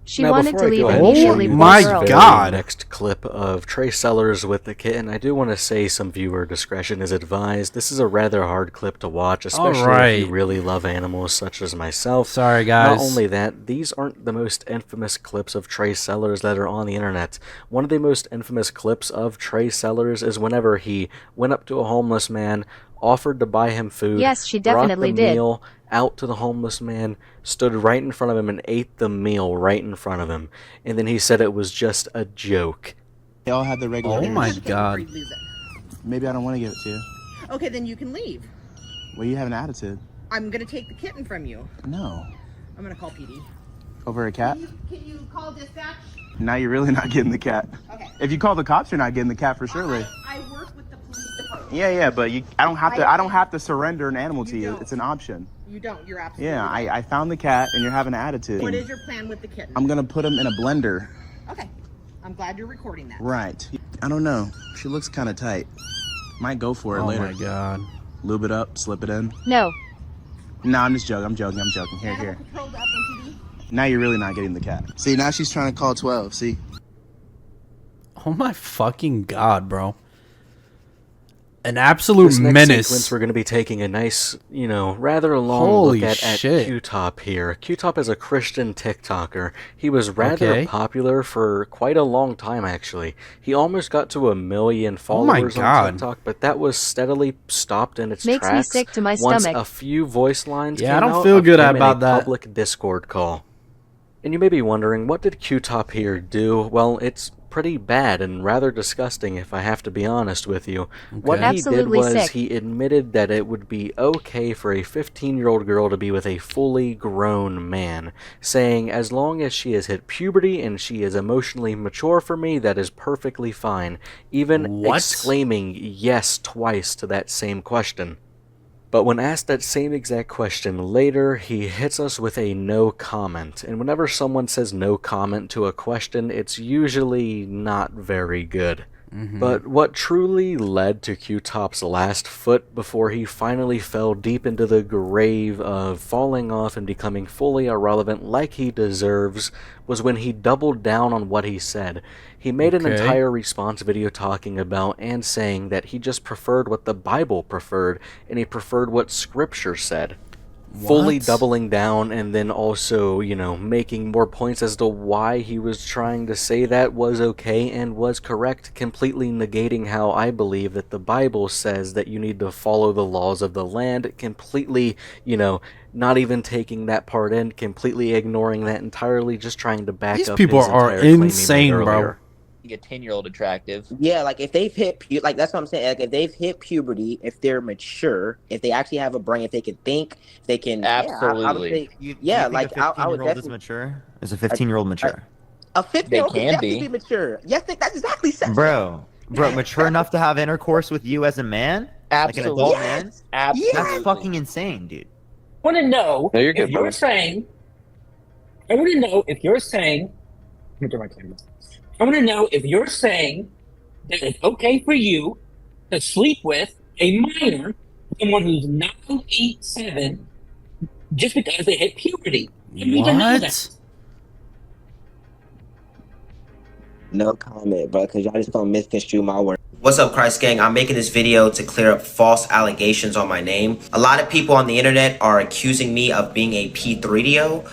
She Now, wanted before to I leave go ahead and show immediately, you poor my this girl. very God. next clip of Trey Sellers with the kitten, I do want to say some viewer discretion is advised. This is a rather hard clip to watch, especially if you really love animals such as myself. Sorry, guys. Not only that, these aren't the most infamous clips of Trey Sellers that are on the internet. One of the most infamous clips of Trey Sellers is whenever he went up to a homeless man, offered to buy him food, Yes, she brought definitely the did. meal out to the homeless man, stood right in front of him and ate the meal right in front of him. And then he said it was just a joke. They all have the regular Oh my ears. God. Maybe I don't want to give it to you. Okay, then you can leave. Well, you have an attitude. I'm gonna take the kitten from you. No. I'm gonna call PD. Over a cat? Can you call dispatch? Now you're really not getting the cat. Okay. If you call the cops, you're not getting the cat for surely. I work with the police department. Yeah, but I don't have to surrender an animal to you. It's an option. You don't. You're absolutely Yeah, right. I found the cat and you're having an attitude. What is your plan with the kitten? I'm gonna put him in a blender. Okay. I'm glad you're recording that. Right. I don't know. She looks kind of tight. Might go for it Oh later. my God. Lube it up, slip it in. No. No, I'm just joking. I'm joking. Here. Now you're really not getting the cat. See, now she's trying to call 12. See? Oh my fucking God, bro. An absolute This next menace. sequence, we're going to be taking a nice, rather long Holy look at shit. Qtop here. Qtop is a Christian TikToker. He was rather Okay. popular for quite a long time, actually. He almost got to 1 million Oh my followers on God. TikTok, but that was steadily stopped in its Makes me tracks sick to my once stomach. a few voice lines Yeah, I came don't out feel of good him in about a that. public Discord call. And you may be wondering, what did Qtop here do? Well, it's pretty bad and rather disgusting, if I have to be honest with you. What he Absolutely did was sick. he admitted that it would be okay for a 15-year-old girl to be with a fully grown man, saying as long as she has hit puberty and she is emotionally mature for me, that is perfectly fine, even What? exclaiming yes twice to that same question. But when asked that same exact question later, he hits us with a no comment. And whenever someone says no comment to a question, it's usually not very good. But what truly led to Qtop's last foot before he finally fell deep into the grave of falling off and becoming fully irrelevant like he deserves was when he doubled down on what he said. He made an Okay. entire response video talking about and saying that he just preferred what the Bible preferred, and he preferred what Scripture said. Fully What? doubling down and then also, making more points as to why he was trying to say that was okay and was correct, completely negating how I believe that the Bible says that you need to follow the laws of the land, completely, not even taking that part in, completely ignoring that entirely, just trying to back These up people his are entire claim he made insane, bro. earlier. A 10-year-old attractive. Yeah, like if they've hit that's what I'm saying. Like if they've hit puberty, if they're mature, if they actually have a brain, if they can think, if they can. Absolutely. I would say, I would a definitely. mature? Is a 15-year-old mature? A 15-year-old They can can definitely be. be mature. Yes, that's exactly sexual. Bro, mature enough to have intercourse with you as a man? Like an adult man? Absolutely. That's fucking insane, dude. I want to know No, you're if good, you're brother. saying. I want to know if you're saying. Let me turn my camera. I want to know if you're saying that it's okay for you to sleep with a minor, someone who's 9, 8, 7, just because they hit puberty. I need to know that. No comment, bro, because y'all just gonna misconstrue my word. What's up, Christ Gang? I'm making this video to clear up false allegations on my name. A lot of people on the internet are accusing me of being a P3DO.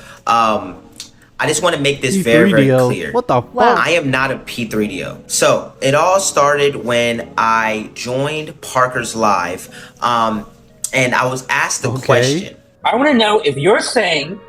I just want to make this very, very clear. What the fuck? I am not a P3DO. So it all started when I joined Parker's Live, and I was asked the question. I want to know if you're saying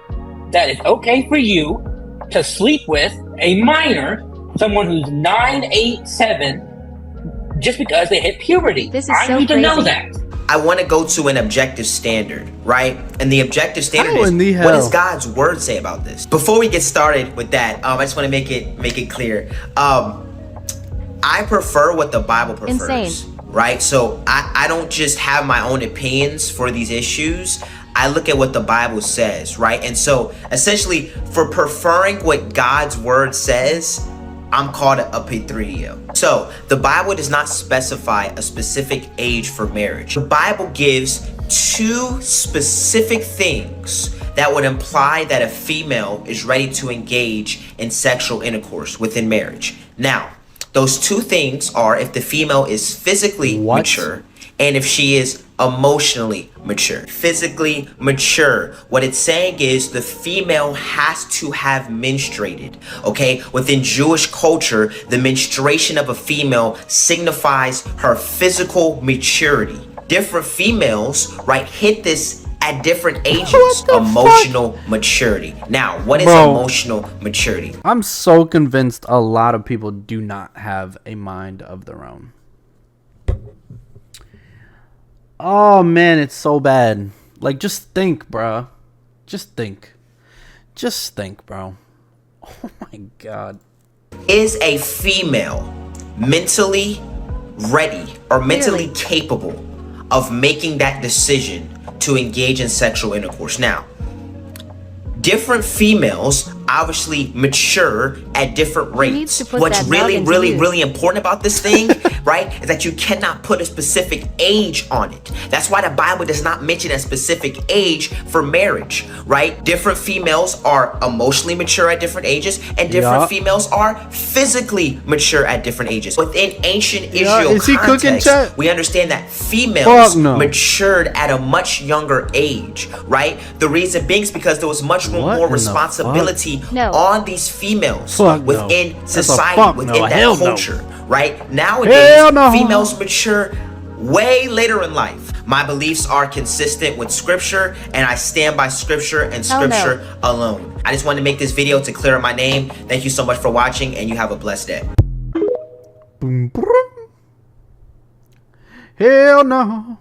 that it's okay for you to sleep with a minor, someone who's 9, 8, 7, just because they hit puberty. This is I so need to crazy. know that. I want to go to an objective standard, right? And the objective standard How is, in the what does hell? God's word say about this? Before we get started with that, I just want to make it clear. I prefer what the Bible prefers, Insane. right? So I don't just have my own opinions for these issues. I look at what the Bible says, right? And so essentially, for preferring what God's word says, I'm called a P3DO. So the Bible does not specify a specific age for marriage. The Bible gives 2 specific things that would imply that a female is ready to engage in sexual intercourse within marriage. Now, those 2 things are if the female is physically mature and if she is emotionally mature. Physically mature. What it's saying is the female has to have menstruated. Okay? Within Jewish culture, the menstruation of a female signifies her physical maturity. Different females, right, hit this at different ages. Emotional maturity. Now, what is emotional maturity? I'm so convinced a lot of people do not have a mind of their own. Oh man, it's so bad. Like, just think, bro. Just think. Just think, bro. Oh my god. Is a female mentally ready or mentally capable of making that decision to engage in sexual intercourse? Now, different females obviously mature at different rates. What's really important about this thing, right, is that you cannot put a specific age on it. That's why the Bible does not mention a specific age for marriage, right? Different females are emotionally mature at different ages, and different females are physically mature at different ages. Within ancient Israel context, we understand that females matured at a much younger age, right? The reason being is because there was much more responsibility on these females within society, within that culture, right? Nowadays, females mature way later in life. My beliefs are consistent with scripture, and I stand by scripture and scripture alone. I just wanted to make this video to clear up my name. Thank you so much for watching, and you have a blessed day. Hell no.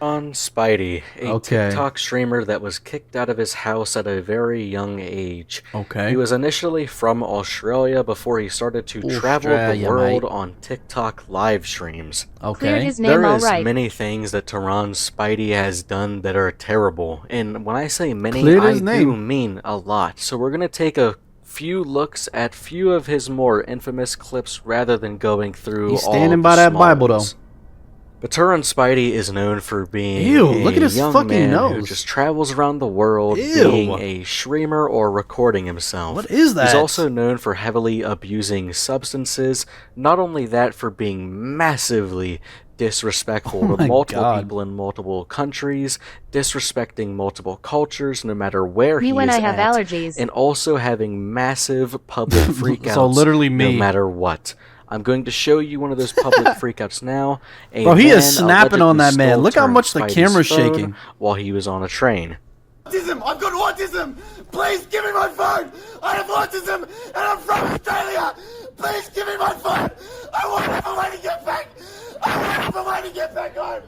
Teron Spidey, a TikTok streamer that was kicked out of his house at a very young age. He was initially from Australia before he started to travel the world on TikTok live streams. Cleared his name There all is right. many things that Teron Spidey has done that are terrible, and when I say many, Cleared I his do name. mean a lot. So we're gonna take a few looks at few of his more infamous clips rather than going through He's all standing of by the that small Bible, ones. though. But Teron Spidey is known for being Ew, a look at his young fucking man who nose. just travels around the world Ew. being a streamer or recording himself. What is that? He's also known for heavily abusing substances. Not only that, for being massively disrespectful Oh to my multiple God. people in multiple countries, disrespecting multiple cultures no matter where Me he when is I have at, allergies. and also having massive public freakouts So literally me. no matter what. I'm going to show you one of those public freakouts now. Bro, he is snapping on that man. Look how much the Spidey's camera's phone shaking. while he was on a train. Autism! I've got autism! Please give me my phone! I have autism and I'm from Australia! Please give me my phone! I want to have a way to get back! I want to have a way to get back home!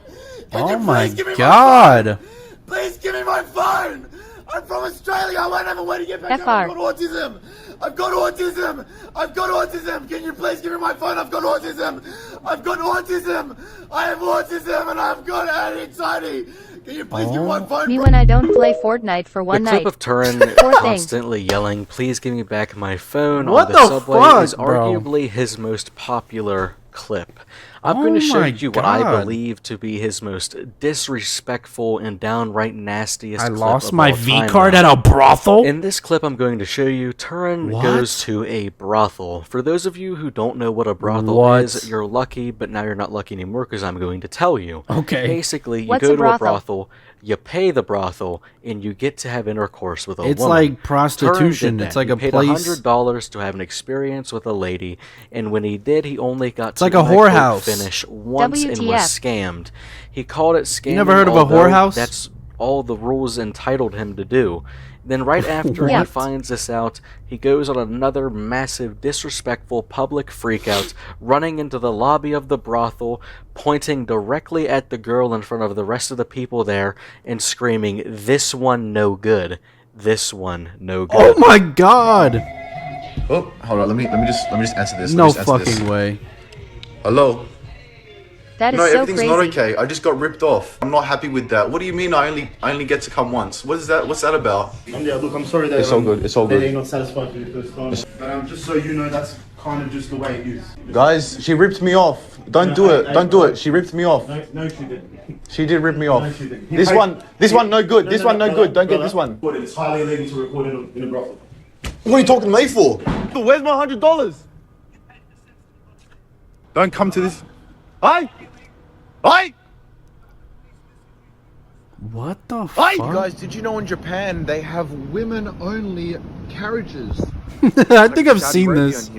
Can you Oh my please give me my god. phone? Please give me my phone! I'm from Australia. I won't have a way to get back FR. home. I've got autism. I've got autism. I've got autism. Can you please give me my phone? I've got autism. I've got autism. I have autism and I've got anxiety. Can you please give me my phone? Me when I don't play Fortnite for one The night. clip of Teron Poor thing. constantly yelling, "Please give me back my phone" What on the the subway fuck, is bro? arguably his most popular clip. I'm Oh going to show my you what I God. believe to be his most disrespectful and downright nastiest I clip lost of my all V time card now. at a brothel? In this clip I'm going to show you, Teron What? goes to a brothel. For those of you who don't know what a brothel What? is, you're lucky, but now you're not lucky anymore because I'm going to tell you. Okay. Basically, you What's go a to a brothel? brothel, you pay the brothel, and you get to have intercourse with a It's woman. like prostitution. Teron did It's that. like He a paid place- $100 to have an experience with a lady, and when he did, he only got It's to like a quote, whorehouse. finish once and WTF. was scammed. He called it scamming. never heard of a although whorehouse? That's all the rules entitled him to do. Then right after he What? finds this out, he goes on another massive, disrespectful public freakout, running into the lobby of the brothel, pointing directly at the girl in front of the rest of the people there, and screaming, "This one no good. This one no good." Oh my God! Oh, hold on. Let me just answer this. Let No me just answer this. fucking way. Hello. That is No, so everything's crazy. not okay. I just got ripped off. I'm not happy with that. What do you mean I only get to come once? What is that? What's that about? Yeah, look, I'm sorry that It's all good. It's all good. they're not satisfied for your first time. But just so you know, that's kind of just the way it is. Guys, she ripped me off. Don't do it. Don't do it. She ripped me off. No, she didn't. She did rip me off. No, she didn't. This one no good. This one no good. Don't get this one. It's highly illegal to record in a brothel. What are you talking to me for? Where's my $100? Don't come to this. Hey! Hey! What the Hey! fuck? Guys, did you know in Japan they have women-only carriages? I think I've seen this.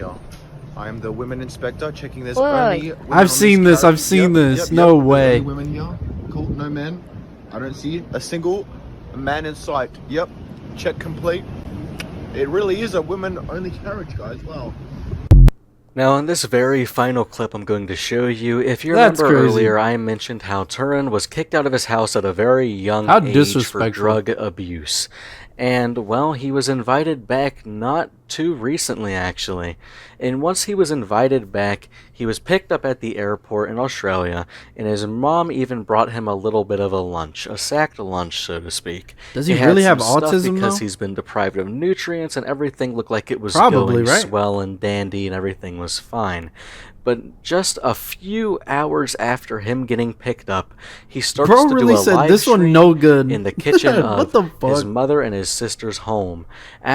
I am the women inspector checking there's Oi. only women on I've seen this. I've carriage. seen Yep, this. yep, No yep. There's way. only women here. Cool, no men. I don't see a single man in sight. Yep, check complete. It really is a women-only carriage, guys. Wow. Now, in this very final clip I'm going to show you, if you That's remember crazy. earlier, I mentioned how Teron was kicked out of his house at a very young How age for disrespectful. drug abuse. And, well, he was invited back not too recently, actually. And once he was invited back, he was picked up at the airport in Australia, and his mom even brought him a little bit of a lunch, a sacked lunch, so to speak. Does he had really some have stuff autism, because though? he's been deprived of nutrients, and everything looked like it was Probably, going right? swell and dandy, and everything was fine. But just a few hours after him getting picked up, he starts Bro to really do a said live this one stream no good. in the kitchen What of the his fuck? mother and his sister's home,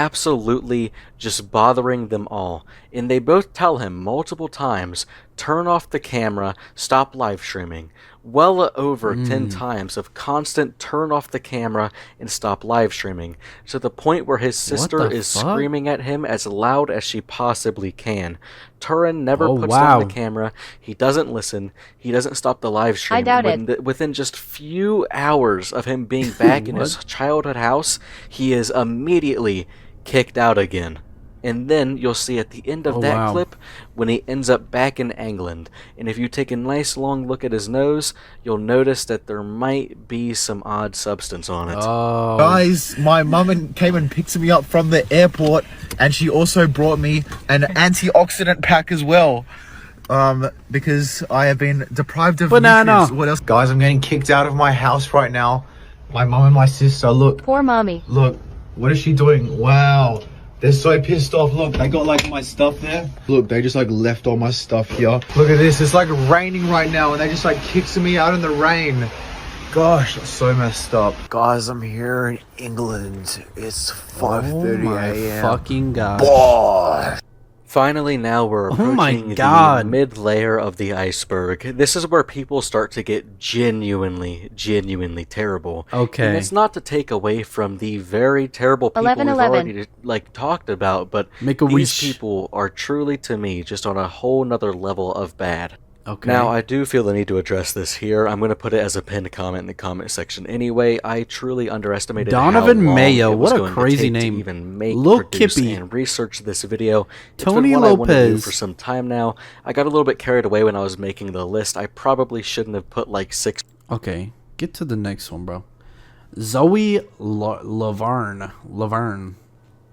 absolutely just bothering them all. And they both tell him multiple times, turn off the camera, stop live streaming. Well over 10 times of constant turn off the camera and stop live streaming, to the point where his sister the is fuck? screaming at him as loud as she possibly can. Teron never Oh, puts wow. down the camera, he doesn't listen, he doesn't stop the live stream. doubt it. Within just few hours of him being back in his childhood house, he is immediately kicked out again. And then you'll see at the end of Oh, that wow. clip when he ends up back in England. And if you take a nice long look at his nose, you'll notice that there might be some odd substance on it. Oh. Guys, my mum came and picked me up from the airport, and she also brought me an antioxidant pack as well. Because I have been deprived of Banana. nutrients. What else? Guys, I'm getting kicked out of my house right now. My mum and my sister, look. Poor mommy. Look, what is she doing? Wow. They're so pissed off. Look, they got like my stuff there. Look, they just like left all my stuff here. Look at this. It's like raining right now and they just like kicked me out in the rain. Gosh, that's so messed up. Guys, I'm here in England. It's 5:30 my a.m. fucking God. Boy. Finally, now we're Oh my approaching the God. mid-layer of the iceberg. This is where people start to get genuinely terrible. Okay. And it's not to take away from the very terrible people 11, we've 11. already talked about, but Make a these wish. people are truly, to me, just on a whole nother level of bad. Okay. Now, I do feel the need to address this here. I'm going to put it as a pinned comment in the comment section anyway. I truly underestimated Donovan how long Mayo, it was what a going to crazy take to name. even make, Lil produce, Kippy. and research this video. It's Tony been what I wanted to do Lopez. for some time now. I got a little bit carried away when I was making the list. I probably shouldn't have put like 6. Okay, get to the next one, bro. Zoe Laverne.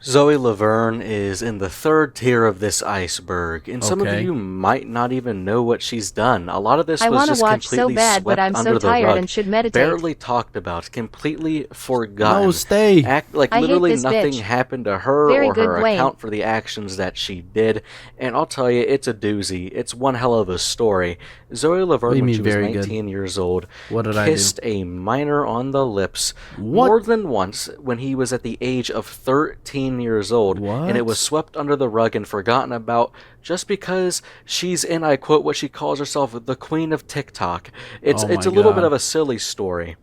Zoe Laverne is in the third tier of this iceberg, and some of Okay. you might not even know what she's done. A lot of this I was wanna just watch so completely bad, but swept I'm so under the tired rug, and should meditate. barely talked about, completely forgotten. No, stay. Like I hate literally this nothing bitch. happened to her Very or good, her Duane. account for the actions that she did, and I'll tell you, it's a doozy. It's one hell of a story. Zoe What do Laverne, you when mean she was very good? 19 years old, What did I do? kissed a minor on the lips What? more than once when he was at the age of 13 years old, and it was What? swept under the rug and forgotten about just because she's in, I quote, what she calls herself, the queen of TikTok. It's Oh a my little bit God. of a silly story.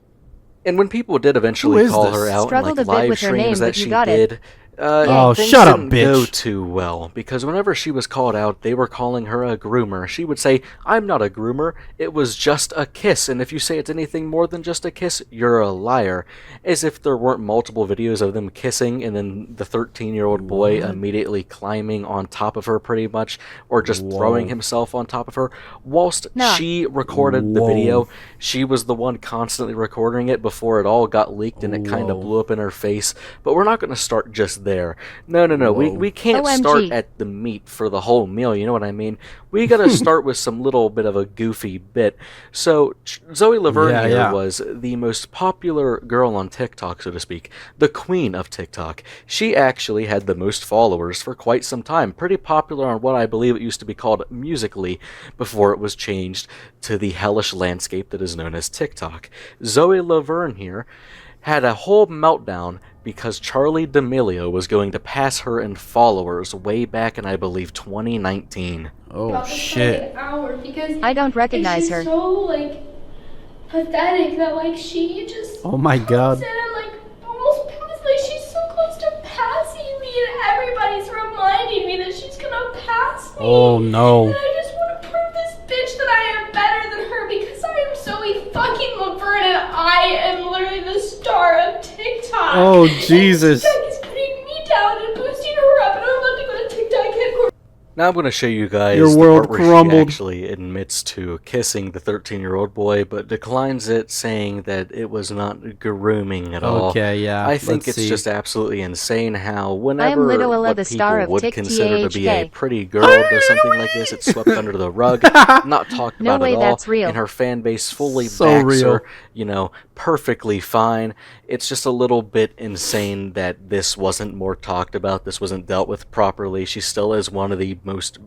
And when people did eventually Who is call this? her out in Struggled like a bit live with her name, streams that but you she got it. did, Oh, things shut up, didn't go bitch. too well, because whenever she was called out, they were calling her a groomer. She would say, "I'm not a groomer, it was just a kiss, and if you say it's anything more than just a kiss, you're a liar." As if there weren't multiple videos of them kissing, and then the 13-year-old boy immediately climbing on top of her pretty much, or just throwing himself on top of her. Whilst Nah. she recorded the Whoa. video, she was the one constantly recording it before it all got leaked and it kind of Whoa. blew up in her face. But we're not going to start just there. No. We can't OMG. start at the meat for the whole meal, you know what I mean? We got to start with some little bit of a goofy bit. So, Zoe Laverne Yeah, here yeah. was the most popular girl on TikTok, so to speak. The queen of TikTok. She actually had the most followers for quite some time. Pretty popular on what I believe it used to be called Musical.ly before it was changed to the hellish landscape that is known as TikTok. Zoe Laverne here had a whole meltdown because Charlie D'Amelio was going to pass her in followers way back in, I believe, 2019. Oh shit. I don't recognize she's her. so like pathetic that like she just Oh my God. said I'm like almost past like she's so close to passing me and everybody's reminding me that she's gonna pass me. Oh no. And I just want to prove this bitch that I am better than her because I am Zoe fucking Laverne and I am literally the star of TikTok. Oh, Jesus. And TikTok is putting me down and boosting her up and I'm about to go to TikTok headquarters. Now I'm going to show you guys Your the world part where she crumbled. actually admits to kissing the 13-year-old boy, but declines it, saying that it was not grooming at all. Okay, yeah, I think let's it's see. just absolutely insane how whenever Litoilla, what the people star of would Tik consider to be a THK. pretty girl does something like this, it's swept under the rug, not talked No about way at all, that's real. and her fan base fully So backs real. her, you know, perfectly fine. It's just a little bit insane that this wasn't more talked about, this wasn't dealt with properly. She still is one of the most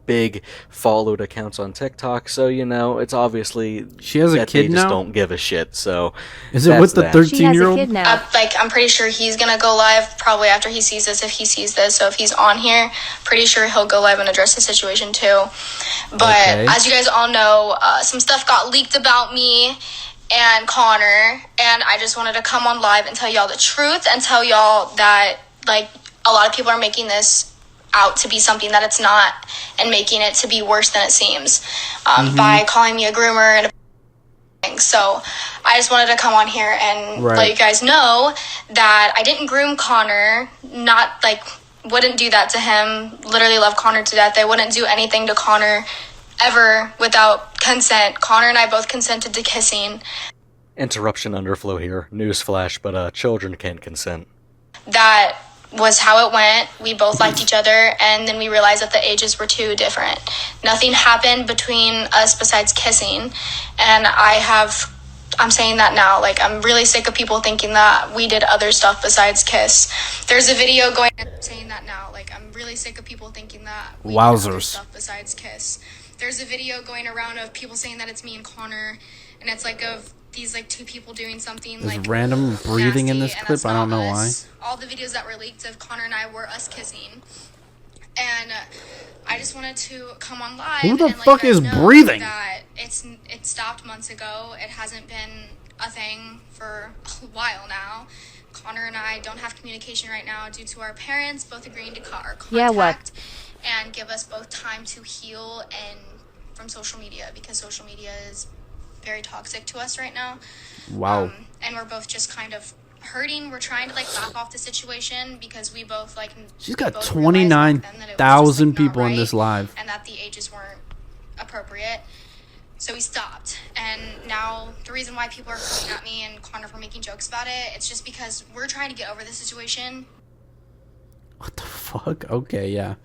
big followed accounts on TikTok, so you know it's obviously She has a that kid they just now? don't give a shit. So Is it that's with the that. 13-year-old? Like, I'm pretty sure he's gonna go live probably after he sees this, if he sees this. So if he's on here, pretty sure he'll go live and address the situation too. But Okay. as you guys all know, some stuff got leaked about me and Connor, and I just wanted to come on live and tell y'all the truth and tell y'all that, like, a lot of people are making this out to be something that it's not and making it to be worse than it seems by calling me a groomer and a so I just wanted to come on here and Right. let you guys know that I didn't groom Connor, not like wouldn't do that to him, literally love Connor to death. I wouldn't do anything to Connor ever without consent. Connor and I both consented to kissing. Interruption underflow here. Newsflash, but children can't consent. That was how it went. We both liked each other, and then we realized that the ages were too different. Nothing happened between us besides kissing, and I'm saying that now. Like, I'm really sick of people thinking that we did other stuff besides kiss. There's a video going. I'm saying that now. Like, I'm really sick of people thinking that we did other Wowzers. stuff besides kiss. There's a video going around of people saying that it's me and Connor, and it's like of these like two people doing something There's like random breathing in this nasty, and clip. that's I don't not know why. us. All the videos that were leaked of Connor and I were us kissing, and I just wanted to come on live. Who the and let fuck you guys is know breathing? That it stopped months ago. It hasn't been a thing for a while now. Connor and I don't have communication right now due to our parents both agreeing to cut our contact Yeah, what? and give us both time to heal and from social media, because social media is very toxic to us right now. Wow. And we're both just kind of hurting. We're trying to like back off the situation because we both like She's we got both realized back then that it was just, 29,000 like, not people in right this live. and that the ages weren't appropriate. So he stopped. And now the reason why people are coming at me and Connor for making jokes about it, it's just because we're trying to get over the situation. What the fuck? Okay, yeah.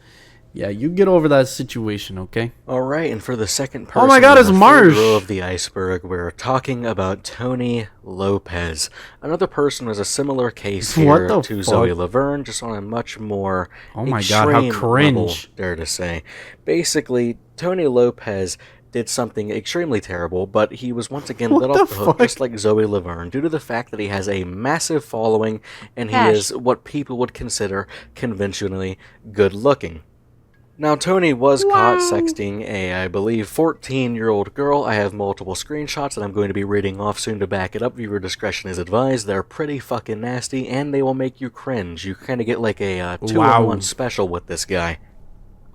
Yeah, you get over that situation, okay? Alright, and for the second person Oh my god, in it's the third Marsh! row of the iceberg, we're talking about Tony Lopez. Another person was a similar case What here the to fuck? Zoe Laverne, just on a much more Oh my god, how extreme cringe. level, dare to say. Basically, Tony Lopez did something extremely terrible, but he was once again What let the off the hook fuck? just like Zoe Laverne due to the fact that he has a massive following and he Cash. is what people would consider conventionally good looking. Now, Tony was caught sexting a, I believe, 14-year-old girl. I have multiple screenshots that I'm going to be reading off soon to back it up. Viewer discretion is advised. They're pretty fucking nasty, and they will make you cringe. You kind of get like a two-in-one special with this guy.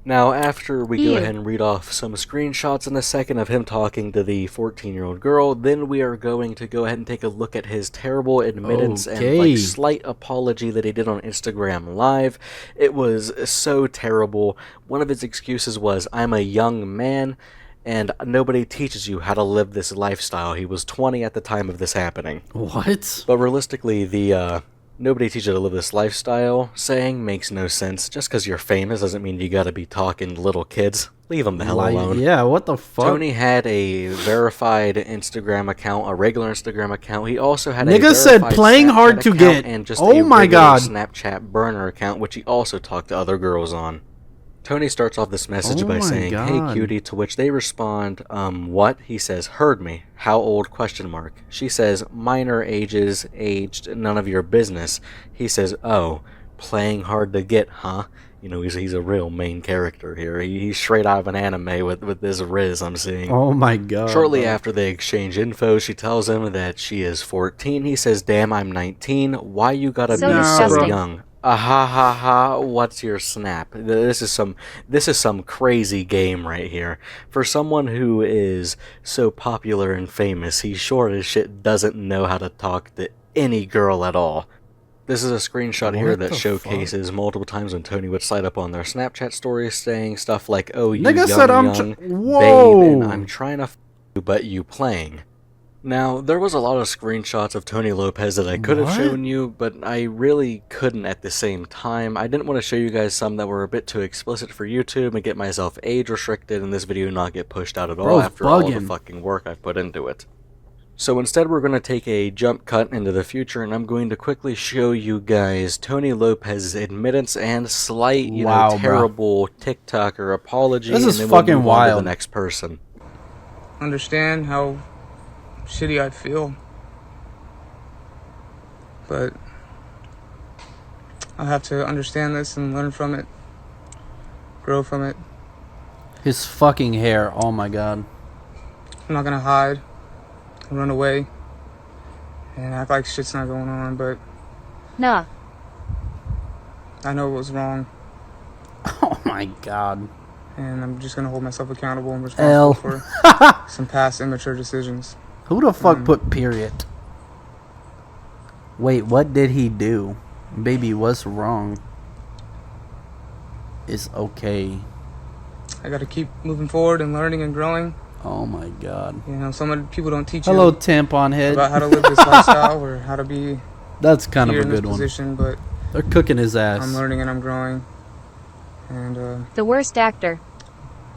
Now, after we go Ew. ahead and read off some screenshots in a second of him talking to the 14-year-old girl, then we are going to go ahead and take a look at his terrible admittance and Okay. like slight apology that he did on Instagram Live. It was so terrible. One of his excuses was, "I'm a young man and nobody teaches you how to live this lifestyle." He was 20 at the time of this happening. What? But realistically, the nobody teaches you to live this lifestyle saying makes no sense. Just because you're famous doesn't mean you gotta be talking to little kids. Leave them the hell alone. Yeah, what the fuck? Tony had a verified Instagram account, a regular Instagram account. He also had a Nigga said verified playing Snapchat hard to account get. and just Oh a my regular god. Snapchat burner account, which he also talked to other girls on. Tony starts off this message Oh by my saying, "Hey God. cutie," to which they respond, what? He says, "Heard me. How old? Question mark. She says, "Minor ages, aged, none of your business." He says, "Oh, playing hard to get, huh?" You know, he's a real main character here. He's straight out of an anime with this riz I'm seeing. Oh my god. Shortly bro. after they exchange info, she tells him that she is 14. He says, "Damn, I'm 19. Why you gotta So be so disgusting. young?" Ha ha ha, what's your snap? This is some crazy game right here. For someone who is so popular and famous, he sure as shit doesn't know how to talk to any girl at all. This is a screenshot here What that the showcases multiple times when Tony would slide up on their Snapchat stories saying stuff like, "Oh, you Nigga young, said I'm young Whoa. babe, and I'm trying to f you, but you playing." Now, there was a lot of screenshots of Tony Lopez that I could have What? shown you, but I really couldn't at the same time. I didn't want to show you guys some that were a bit too explicit for YouTube and get myself age restricted and this video not get pushed out at all Bro's after all the bugging. fucking work I've put into it. So instead we're going to take a jump cut into the future and I'm going to quickly show you guys Tony Lopez's admittance and slight, Wow, bro. terrible TikToker apology. This is and then we'll fucking move on to the wild. next person. Understand how shitty I feel, but I have to understand this and learn from it, grow from it. His fucking hair. Oh my god. I'm not gonna hide and run away and act like shit's not going on, but Nah. I know it was wrong, Oh my god. and I'm just gonna hold myself accountable and L. responsible for some past immature decisions. Who the fuck put period? Wait, what did he do? Baby, what's wrong? It's okay. I gotta keep moving forward and learning and growing. Oh my god. You know, some people don't teach Hello, you tampon head. about how to live this lifestyle or how to be That's kind of here a in this good one. position, but They're cooking his ass. I'm learning and I'm growing, and The worst actor.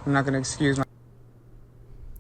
I'm not gonna excuse my.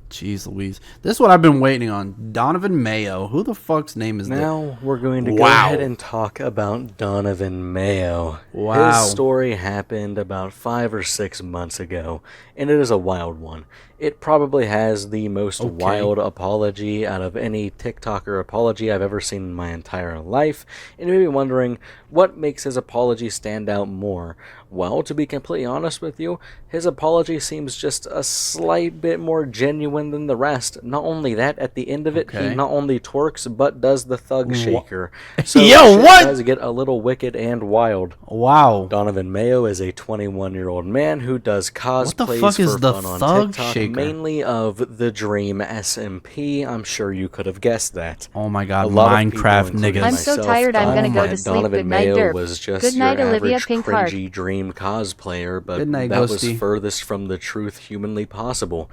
Jeez Louise. This is what I've been waiting on. Donovan Mayo. Who the fuck's name is that? Now we're going to go Wow. ahead and talk about Donovan Mayo. Wow. His story happened about 5 or 6 months ago, and it is a wild one. It probably has the most wild apology out of any TikToker apology I've ever seen in my entire life, and you may be wondering, what makes his apology stand out more? Well, to be completely honest with you, his apology seems just a slight bit more genuine than the rest. Not only that, at the end of it, Okay. he not only twerks, but does the thug Wha- shaker. So Yo, shit what? does get a little wicked and wild. Wow. Donovan Mayo is a 21-year-old man who does What the cosplays fuck is for the fun on thug TikTok, Shaker. Mainly of the Dream SMP. I'm sure you could have guessed that. Oh my god, A lot of Minecraft people, including niggas. I'm so myself, tired, I'm thought gonna go that to sleep. Donovan Good night, Mayo Derp. was just Good night, your Olivia average Pink Heart. cringy Dream cosplayer, but Good night, that was Ghosty. furthest from the truth humanly possible.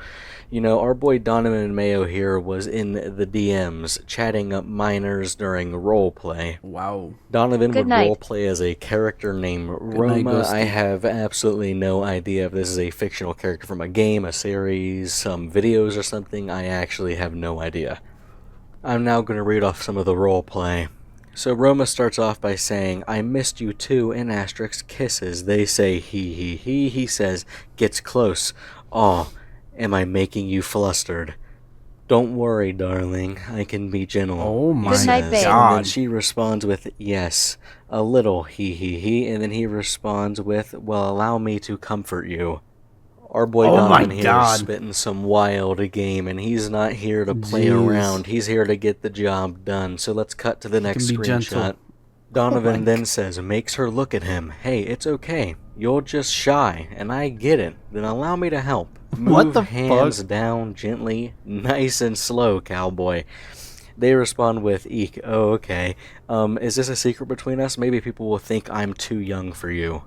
You know, our boy Donovan Mayo here was in the DMs, chatting up minors during roleplay. Wow. Donovan Good would night. roleplay as a character named night, Roma. Ghosty. I have absolutely no idea if this is a fictional character from a game, a series, some videos or something. I actually have no idea. I'm now going to read off some of the roleplay. So Roma starts off by saying, I missed you too, and asterisk kisses. They say he. He says, gets close. Aw, am I making you flustered? Don't worry, darling. I can be gentle. Oh my Good night, babe. And then god. she responds with, yes, a little he. And then he responds with, well, allow me to comfort you. Our boy Oh my Donovan here is God. spitting some wild game, and he's not here to play Jeez. around. He's here to get the job done. So let's cut to the next can be gentle. screenshot. Donovan then says, makes her look at him. Hey, it's okay. You're just shy, and I get it. Then allow me to help. What Move the hands fuck? down gently, nice and slow, cowboy. They respond with, eek, oh, okay. Is this a secret between us? Maybe people will think I'm too young for you.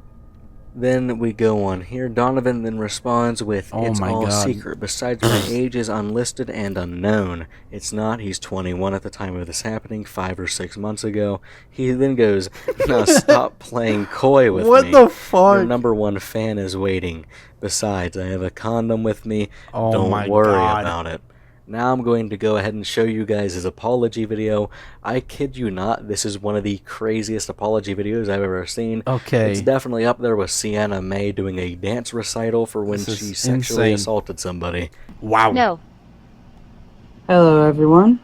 Then we go on here. Donovan then responds with, Oh it's my all God. secret. Besides, my age is unlisted and unknown. It's not. He's 21 at the time of this happening, 5 or 6 months ago. He then goes, now stop playing coy with What me. the fuck? Your number one fan is waiting. Besides, I have a condom with me. Oh Don't my worry God. about it. Now I'm going to go ahead and show you guys his apology video. I kid you not, this is one of the craziest apology videos I've ever seen. Okay. It's definitely up there with Sienna May doing a dance recital for when This she is sexually insane. assaulted somebody. Wow. No. Hello, everyone.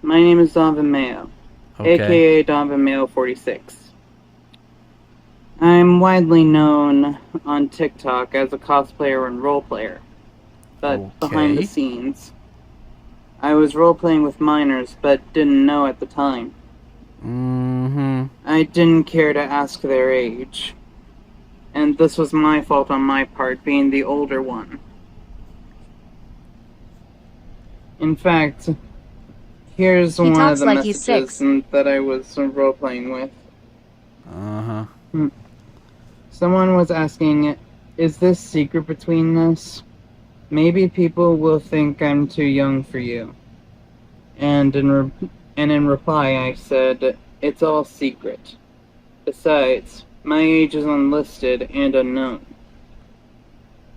My name is Donovan Mayo, Okay. aka Donovan Mayo 46. I'm widely known on TikTok as a cosplayer and roleplayer, but behind the Okay. scenes, I was roleplaying with minors, but didn't know at the time. Mm-hmm. I didn't care to ask their age, and this was my fault on my part, being the older one. In fact, here's He one of talks the like he's messages 6. that I was role-playing with. Uh-huh. Someone was asking, is this secret between us? Maybe people will think I'm too young for you. And in reply I said, it's all secret. Besides, my age is unlisted and unknown.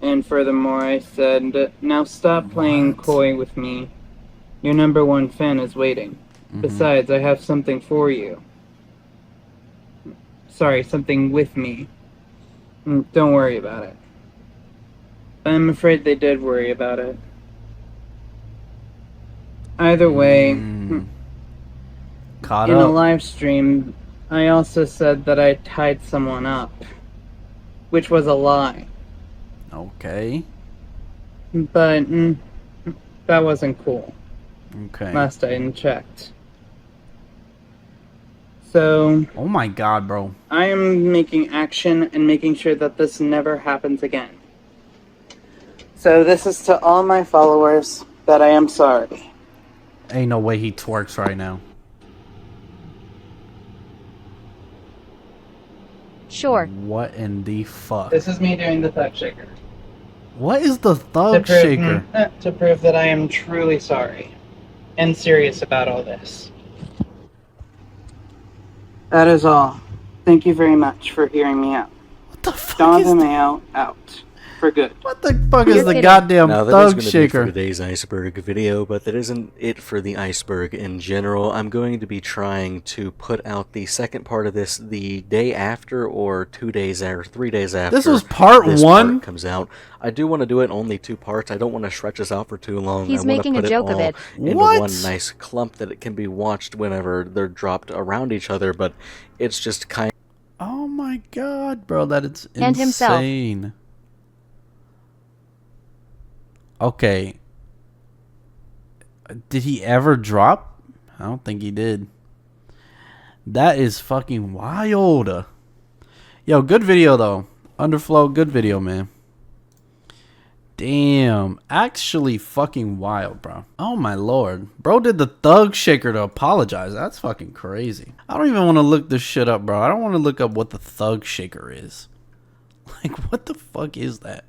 And furthermore I said, now stop playing coy with me. Your number one fan is waiting. Besides, I have something for you. Sorry, something with me. Don't worry about it. I'm afraid they did worry about it. Either way, Caught in a up. live stream, I also said that I tied someone up, which was a lie. Okay. But that wasn't cool. Okay. Last I checked. So, Oh my god, bro. I am making action and making sure that this never happens again. So this is to all my followers that I am sorry. Ain't no way he twerks right now. Sure. What in the fuck? This is me doing the thug shaker. What is the thug shaker? To prove that I am truly sorry and serious about all this. That is all. Thank you very much for hearing me out. What the fuck Donovan Mayo out. For good. What the fuck is the goddamn Now, that is thug going to be shaker? for today's IceBerg video, but that isn't it for the IceBerg in general. I'm going to be trying to put out the second part of this the day after or 2 days or 3 days after. This was part this 1? part comes out. I do want to do it only 2 parts. I don't want to stretch this out for too long. He's I want making to a put joke it of all it. into What? one nice clump that it can be watched whenever they're dropped around each other, but it's just kind Oh my god, bro, that is And himself. insane. Okay. Did he ever drop? I don't think he did. That is fucking wild. Yo, good video though. Underflow, good video, man. Damn, actually fucking wild, bro. Oh my lord. Bro did the thug shaker to apologize. That's fucking crazy. I don't even want to look this shit up, bro. I don't want to look up what the thug shaker is. Like, what the fuck is that?